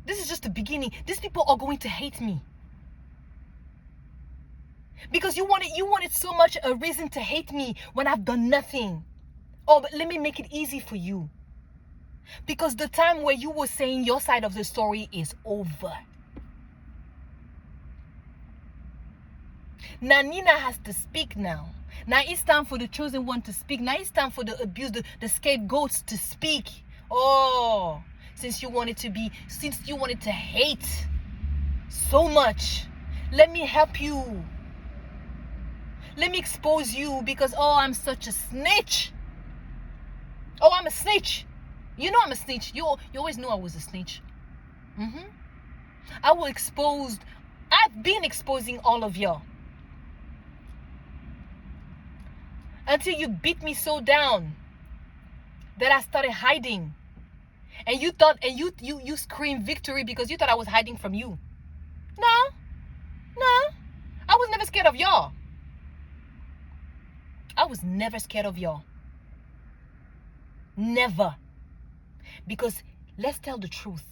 These people are going to hate me. Because you wanted so much a reason to hate me when I've done nothing. Oh, but let me make it easy for you. Because the time where you were saying your side of the story is over. Now Nina has to speak now. Now it's time for the chosen one to speak. Now it's time for the abused, the scapegoats to speak. Oh, since you wanted to hate so much, let me help you. Let me expose you because, oh, I'm such a snitch. Oh, I'm a snitch. You know I'm a snitch. You always knew I was a snitch. I will expose. I've been exposing all of y'all. Until you beat me so down that I started hiding. And you thought, and you screamed victory because you thought I was hiding from you. No. I was never scared of y'all. I was never scared of y'all. Never. Because let's tell the truth.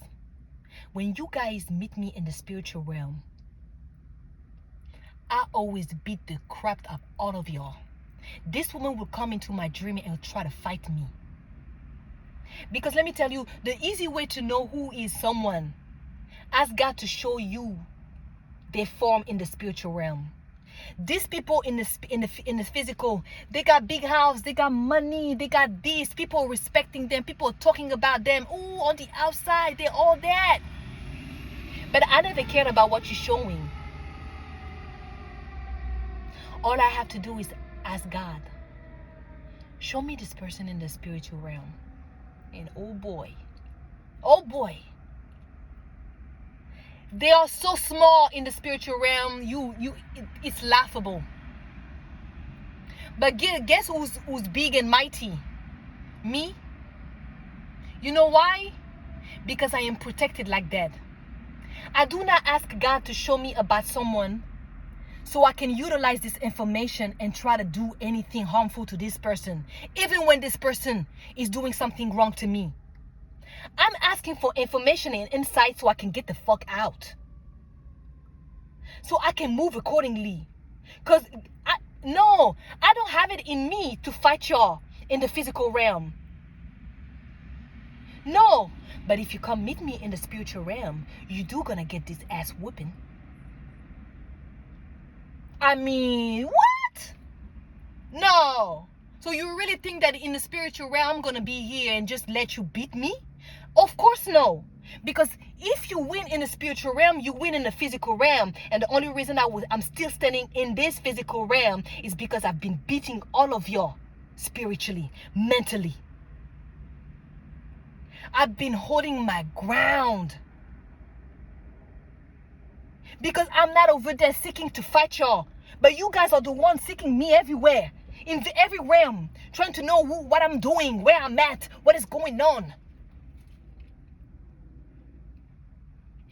When you guys meet me in the spiritual realm, I always beat the crap out of all of y'all. This woman will come into my dream and try to fight me. Because let me tell you, the easy way to know who is someone, ask God to show you their form in the spiritual realm. These people in the physical, they got big house, they got money, they got this, people respecting them, people talking about them. Ooh, on the outside, they're all that. But I never cared about what you're showing. All I have to do is ask God, show me this person in the spiritual realm. And oh boy, they are so small in the spiritual realm. It's laughable. But guess who's big and mighty? Me. You know why? Because I am protected like that. I do not ask God to show me about someone so I can utilize this information and try to do anything harmful to this person, even when this person is doing something wrong to me. I'm asking for information and insight so I can get the fuck out. So I can move accordingly. Because I don't have it in me to fight y'all in the physical realm. No. But if you come meet me in the spiritual realm, you do gonna get this ass whooping. I mean, what? No. So you really think that in the spiritual realm I'm gonna be here and just let you beat me? Of course no. Because if you win in the spiritual realm, you win in the physical realm. And the only reason I'm still standing in this physical realm is because I've been beating all of y'all spiritually, mentally. I've been holding my ground. Because I'm not over there seeking to fight y'all. But you guys are the ones seeking me everywhere. In every realm. Trying to know what I'm doing, where I'm at, what is going on.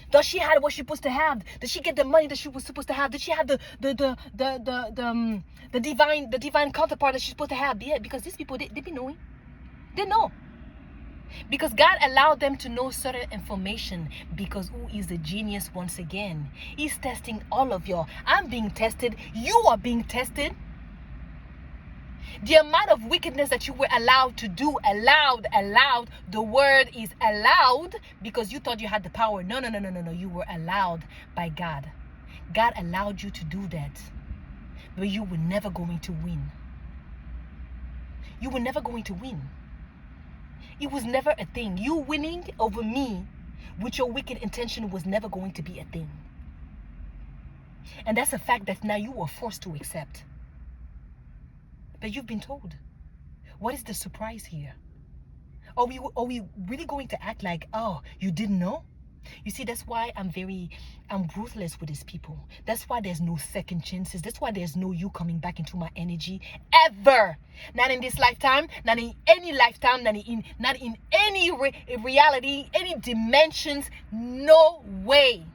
Does she have what she's supposed to have? Did she get the money that she was supposed to have? Did she have the divine counterpart that she's supposed to have? Yeah, because these people, they be knowing. They know. Because God allowed them to know certain information. Because who is the genius once again? He's testing all of y'all. I'm being tested. You are being tested. The amount of wickedness that you were allowed to do, allowed. The word is allowed because you thought you had the power. No. You were allowed by God. God allowed you to do that. But you were never going to win. You were never going to win. It was never a thing. You winning over me with your wicked intention was never going to be a thing. And that's a fact that now you are forced to accept. But you've been told. What is the surprise here? Are we really going to act like, oh, you didn't know? You see, that's why I'm ruthless with these people. That's why there's no second chances. That's why there's no you coming back into my energy ever. Not in this lifetime, not in any lifetime, not in any reality, any dimensions. No way.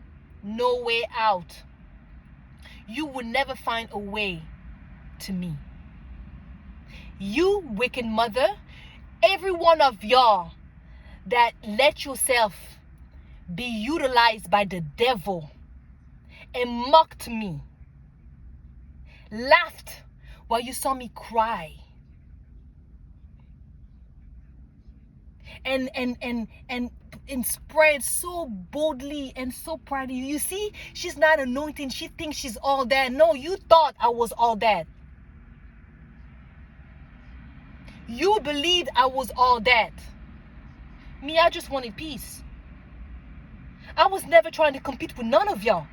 No way out. You will never find a way to me. You wicked mother, every one of y'all that let yourself be utilized by the devil and mocked me, laughed while you saw me cry, and spread so boldly and so proudly. You see, she's not anointing. She thinks she's all that. No, you thought I was all that. You believed I was all that. Me, I just wanted peace. I was never trying to compete with none of y'all.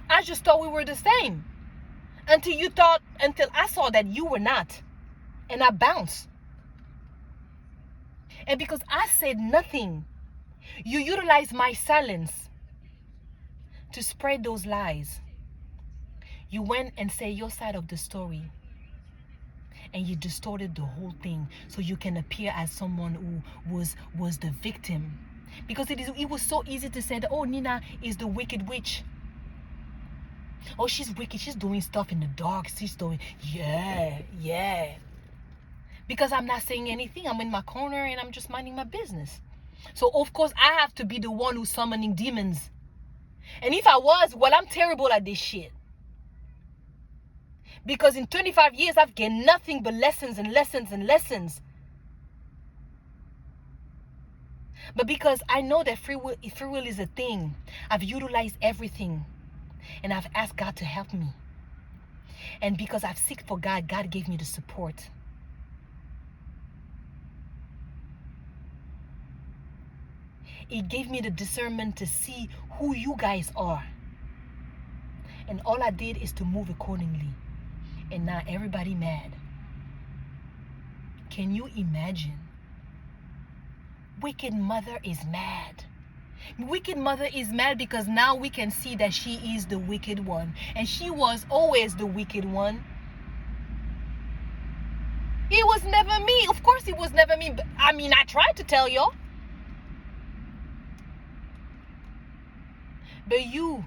I just thought we were the same. until I saw that you were not. And I bounced. And because I said nothing, you utilized my silence to spread those lies. You went and said your side of the story. And you distorted the whole thing so you can appear as someone who was the victim. Because it was so easy to say that, oh, Nina is the wicked witch. Oh, she's wicked. She's doing stuff in the dark. She's doing, yeah. Because I'm not saying anything. I'm in my corner and I'm just minding my business. So, of course, I have to be the one who's summoning demons. And if I was, well, I'm terrible at this shit. Because in 25 years, I've gained nothing but lessons and lessons and lessons. But because I know that free will is a thing, I've utilized everything. And I've asked God to help me. And because I've seeked for God, God gave me the support. It gave me the discernment to see who you guys are. And all I did is to move accordingly. And now everybody mad. Can you imagine? Wicked Mother is mad. Wicked Mother is mad because now we can see that she is the wicked one. And she was always the wicked one. It was never me. Of course it was never me. But, I mean, I tried to tell y'all. But you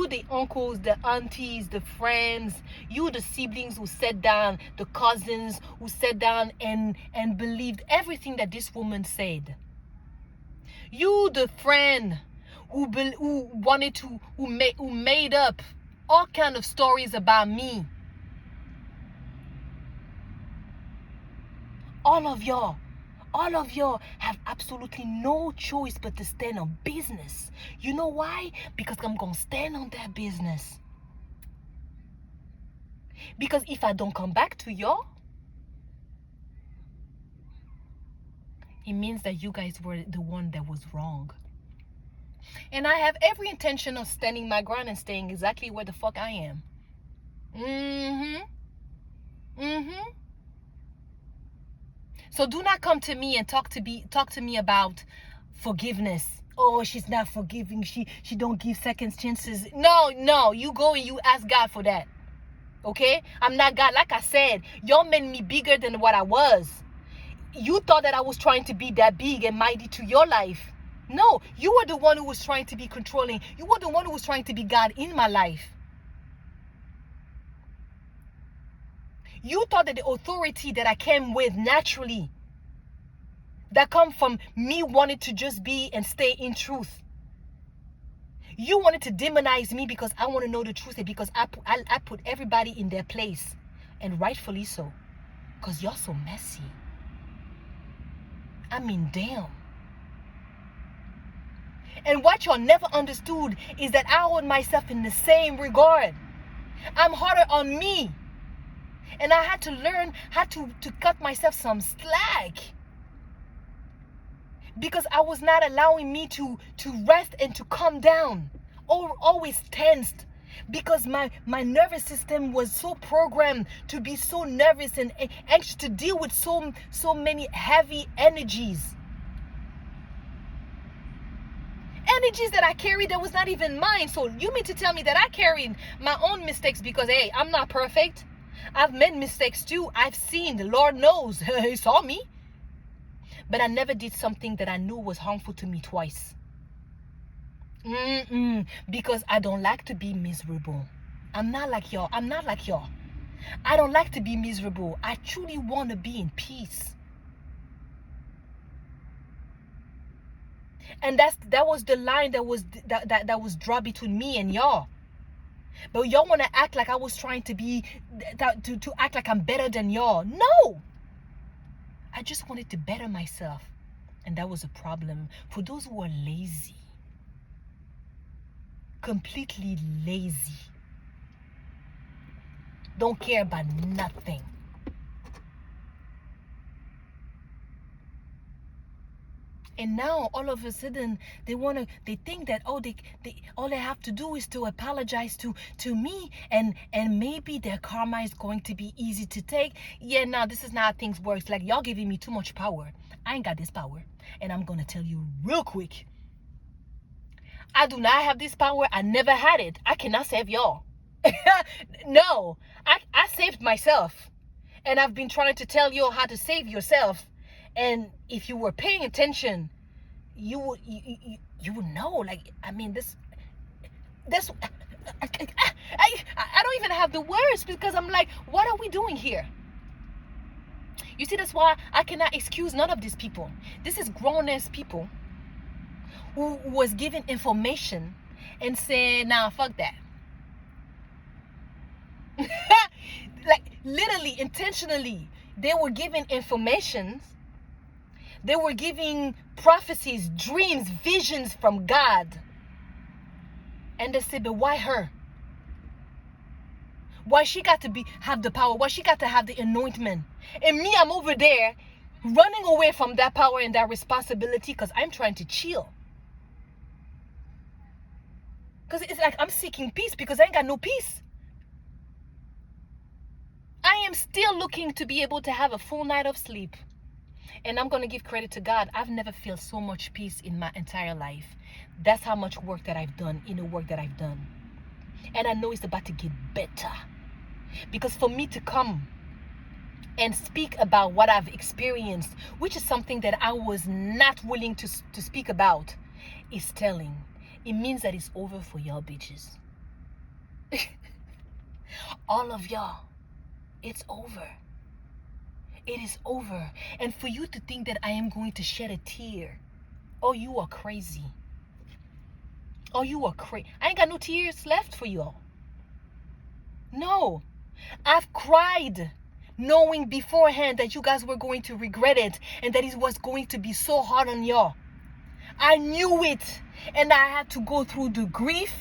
the uncles, the aunties, the friends, you the siblings who sat down, the cousins who sat down and believed everything that this woman said. You the friend who made up all kind of stories about me. All of y'all have absolutely no choice but to stand on business. You know why? Because I'm going to stand on that business. Because if I don't come back to y'all, it means that you guys were the one that was wrong. And I have every intention of standing my ground and staying exactly where the fuck I am. So do not come to me and talk to me about forgiveness. Oh, she's not forgiving. She don't give second chances. No, you go and you ask God for that. Okay? I'm not God. Like I said, y'all made me bigger than what I was. You thought that I was trying to be that big and mighty to your life. No, you were the one who was trying to be controlling. You were the one who was trying to be God in my life. You thought that the authority that I came with naturally, that come from me wanting to just be and stay in truth. You wanted to demonize me because I want to know the truth and because I put everybody in their place. And rightfully so. Because you're so messy. I mean, damn. And what y'all never understood is that I hold myself in the same regard. I'm harder on me. And I had to learn how to cut myself some slack. Because I was not allowing me to rest and to calm down. Always tensed. Because my nervous system was so programmed to be so nervous and anxious to deal with so many heavy energies. Energies that I carried that was not even mine. So you mean to tell me that I carried my own mistakes because, hey, I'm not perfect. I've made mistakes too. I've seen. The Lord knows. He saw me. But I never did something that I knew was harmful to me twice. Because I don't like to be miserable. I'm not like y'all. I don't like to be miserable. I truly want to be in peace. And that was the line that was drawn between me and y'all. But y'all want to act like I was trying to be to act like I'm better than y'all. No. I just wanted to better myself. And that was a problem for those who are lazy. Completely lazy. Don't care about nothing. And now all of a sudden they think that, oh, they all they have to do is to apologize to me, and maybe their karma is going to be easy to take. Yeah, now this is not how things works. Like, y'all giving me too much power. I ain't got this power. And I'm gonna tell you real quick, I do not have this power. I never had it. I cannot save y'all. No, I saved myself. And I've been trying to tell you how to save yourself. And if you were paying attention, you would know. Like, I mean, this I don't even have the words, because I'm like, what are we doing here? You see, that's why I cannot excuse none of these people. This is grown-ass people who was given information and said, nah, fuck that. Like, literally, intentionally, they were given information. They were giving prophecies, dreams, visions from God. And they said, but why her? Why she got to have the power? Why she got to have the anointment? And me, I'm over there running away from that power and that responsibility because I'm trying to chill. Because it's like I'm seeking peace because I ain't got no peace. I am still looking to be able to have a full night of sleep. And I'm going to give credit to God. I've never felt so much peace in my entire life. That's how much work that I've done, in the work that I've done. And I know it's about to get better. Because for me to come and speak about what I've experienced, which is something that I was not willing to speak about, is telling. It means that it's over for y'all bitches. All of y'all. It's over. It is over. And for you to think that I am going to shed a tear, oh, you are crazy. Oh, you are crazy. I ain't got no tears left for y'all. No. I've cried knowing beforehand that you guys were going to regret it and that it was going to be so hard on y'all. I knew it. And I had to go through the grief.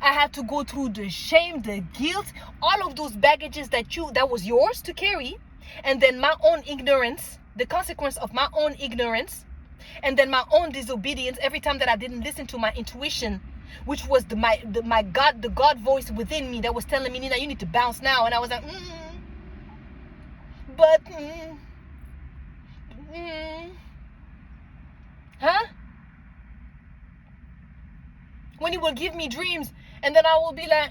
I had to go through the shame, the guilt, all of those baggages that was yours to carry. And then my own ignorance, the consequence of my own ignorance, and then my own disobedience every time that I didn't listen to my intuition, which was the God voice within me that was telling me, Nina, you need to bounce now. And I was like, huh? When he will give me dreams, and then I will be like,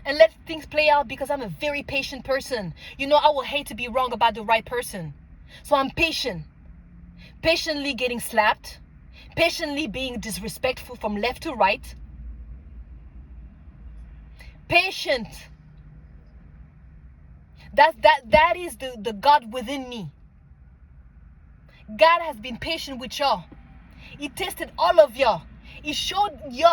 and let things play out, because I'm a very patient person. You know, I will hate to be wrong about the right person. So I'm patient. Patiently getting slapped. Patiently being disrespectful from left to right. Patient. That is the God within me. God has been patient with y'all. He tested all of y'all. He showed you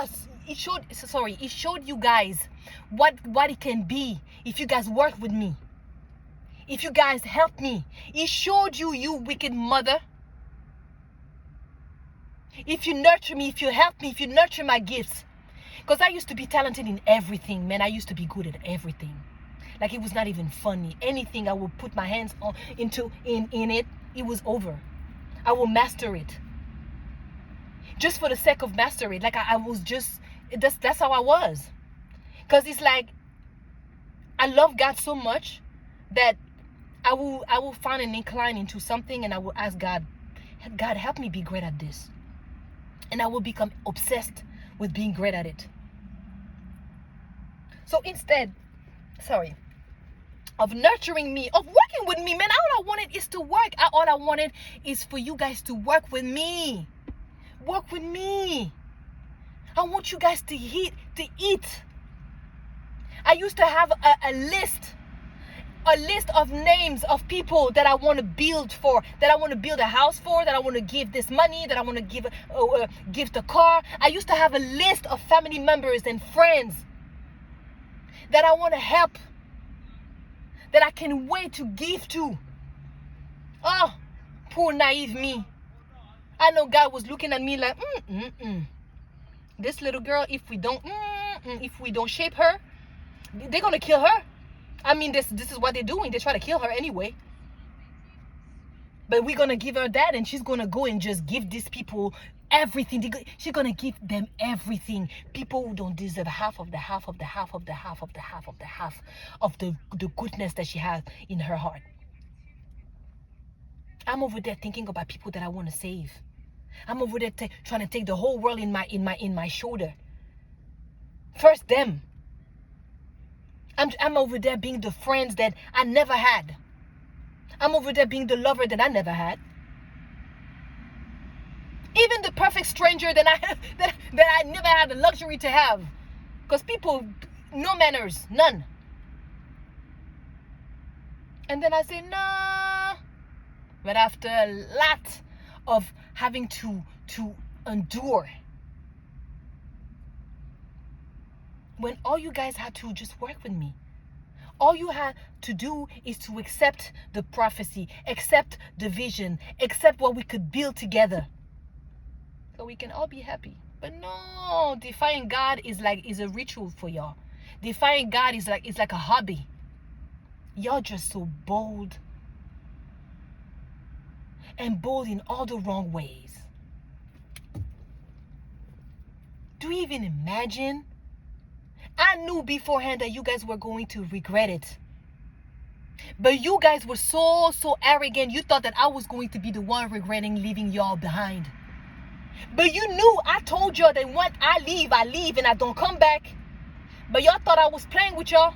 guys what it can be if you guys work with me. If you guys help me. He showed you, you wicked mother. If you nurture me, if you help me, if you nurture my gifts. Because I used to be talented in everything, man. I used to be good at everything. Like, it was not even funny. Anything I would put my hands on in it, it was over. I will master it. Just for the sake of mastery. Like, I was just, that's how I was. Because it's like, I love God so much that I will find an incline into something, and I will ask God, help me be great at this. And I will become obsessed with being great at it. So instead, of nurturing me, of working with me, man, all I wanted is to work. All I wanted is for you guys to work with me. Work with me. I want you guys to eat. I used to have a list of names of people that I want to build for, that I want to build a house for, that I want to give this money, that I want to give the car. I used to have a list of family members and friends that I want to help, that I can wait to give to. Oh, poor naive me. I know God was looking at me like, this little girl, if we don't shape her, they're gonna kill her. I mean, this is what they're doing. They try to kill her anyway. But we're going to give her that, and she's going to go and just give these people everything. She's going to give them everything. People who don't deserve half of the half of the half of the half of the half of the half of the goodness that she has in her heart. I'm over there thinking about people that I want to save. I'm over there trying to take the whole world in my shoulder. First them. I'm over there being the friends that I never had. I'm over there being the lover that I never had. Even the perfect stranger that I never had the luxury to have. Because people, no manners, none. And then I say, nah. But after a lot of having to endure, when all you guys had to just work with me, all you had to do is to accept the prophecy, accept the vision, accept what we could build together, so we can all be happy. But no, defying God is a ritual for y'all. Defying God is like a hobby. Y'all just so bold, and bold in all the wrong ways. Do you even imagine? I knew beforehand that you guys were going to regret it. But you guys were so arrogant. You thought that I was going to be the one regretting leaving y'all behind. But you knew I told y'all that once I leave and I don't come back. But y'all thought I was playing with y'all.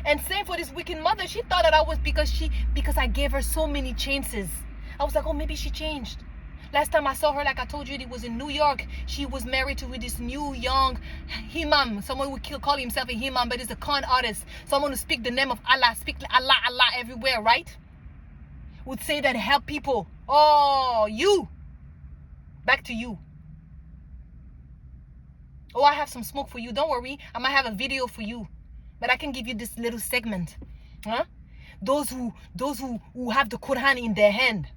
And same for this wicked mother. She thought that I was because I gave her so many chances. I was like, oh, maybe she changed. Last time I saw her, like I told you, it was in New York. She was married to this new young imam. Someone would call himself a imam, but it's a con artist. Someone who speak the name of Allah, speak Allah, Allah everywhere, right? Would say that help people. Oh, you. Back to you. Oh, I have some smoke for you. Don't worry. I might have a video for you. But I can give you this little segment. Huh? Those who have the Quran in their hand.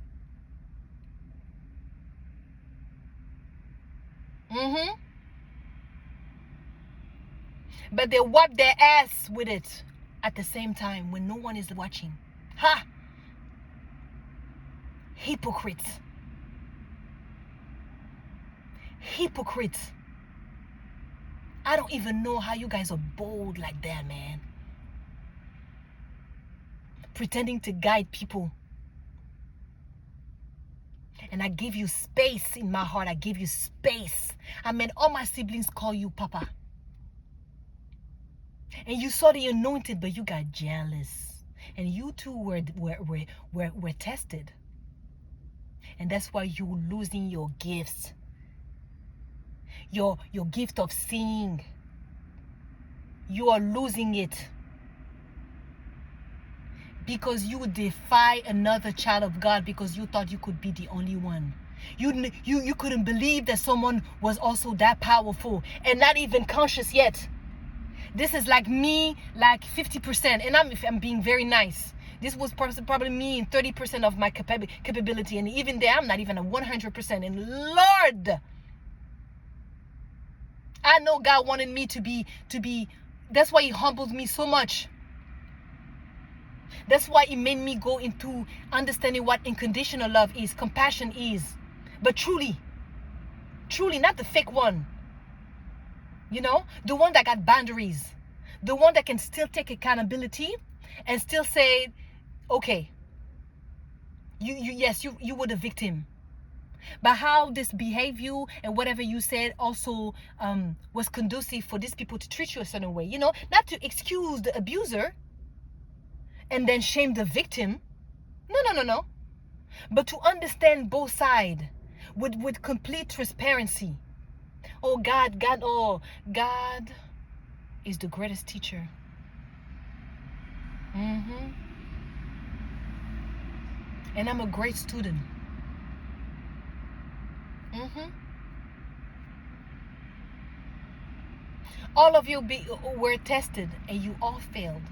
But they wipe their ass with it at the same time when no one is watching. Ha! Hypocrites. Hypocrites. I don't even know how you guys are bold like that, man. Pretending to guide people. And I give you space in my heart. I give you space. I mean, all my siblings call you Papa. And you saw the anointed, but you got jealous. And you too were tested. And that's why you're losing your gifts. Your gift of seeing. You are losing it. Because you defy another child of God because you thought you could be the only one. You couldn't believe that someone was also that powerful and not even conscious yet. This is like me, like 50%, and I'm being very nice. This was probably me in 30% of my capability, and even there, I'm not even a 100%. And Lord, I know God wanted me to be. That's why He humbled me so much. That's why He made me go into understanding what unconditional love is, compassion is, but truly, not the fake one. You know, the one that got boundaries, the one that can still take accountability and still say, okay, you were the victim, but how this behaved you and whatever you said also was conducive for these people to treat you a certain way. You know, not to excuse the abuser and then shame the victim. No. But to understand both sides with complete transparency. Oh, God is the greatest teacher. And I'm a great student. All of you were tested and you all failed.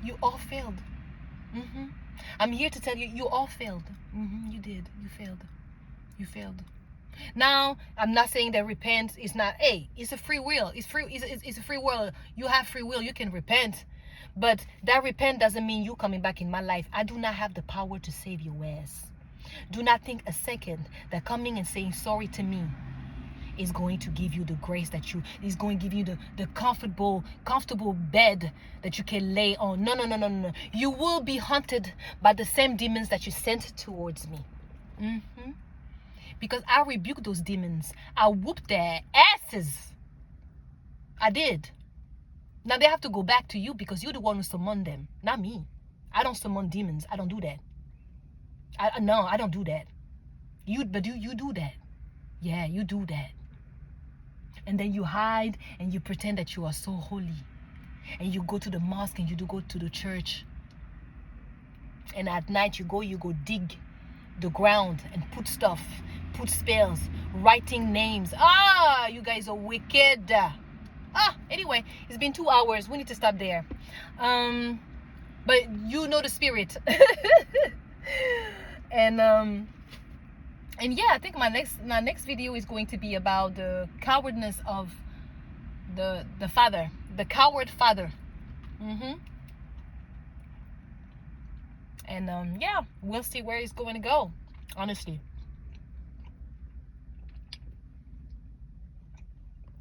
You all failed. I'm here to tell you, you all failed. You did. You failed. Now, I'm not saying that repent is not, hey, it's a free will. It's a free will. You have free will. You can repent. But that repent doesn't mean you coming back in my life. I do not have the power to save your ass. Do not think a second that coming and saying sorry to me is going to give you the grace that you, is going to give you the comfortable bed that you can lay on. No, no, no, no, no. You will be haunted by the same demons that you sent towards me. Because I rebuked those demons. I whooped their asses. I did. Now they have to go back to you because you're the one who summoned them, not me. I don't summon demons. I don't do that. No, I don't do that. You do that. Yeah, you do that. And then you hide and you pretend that you are so holy. And you go to the mosque and you do go to the church. And at night you go dig the ground and put stuff, put spells, writing names. You guys are wicked. Anyway, it's been 2 hours. We need to stop there. But you know the spirit. And yeah, I think my next video is going to be about the cowardness of the father, the coward father. And yeah, we'll see where it's going to go, honestly.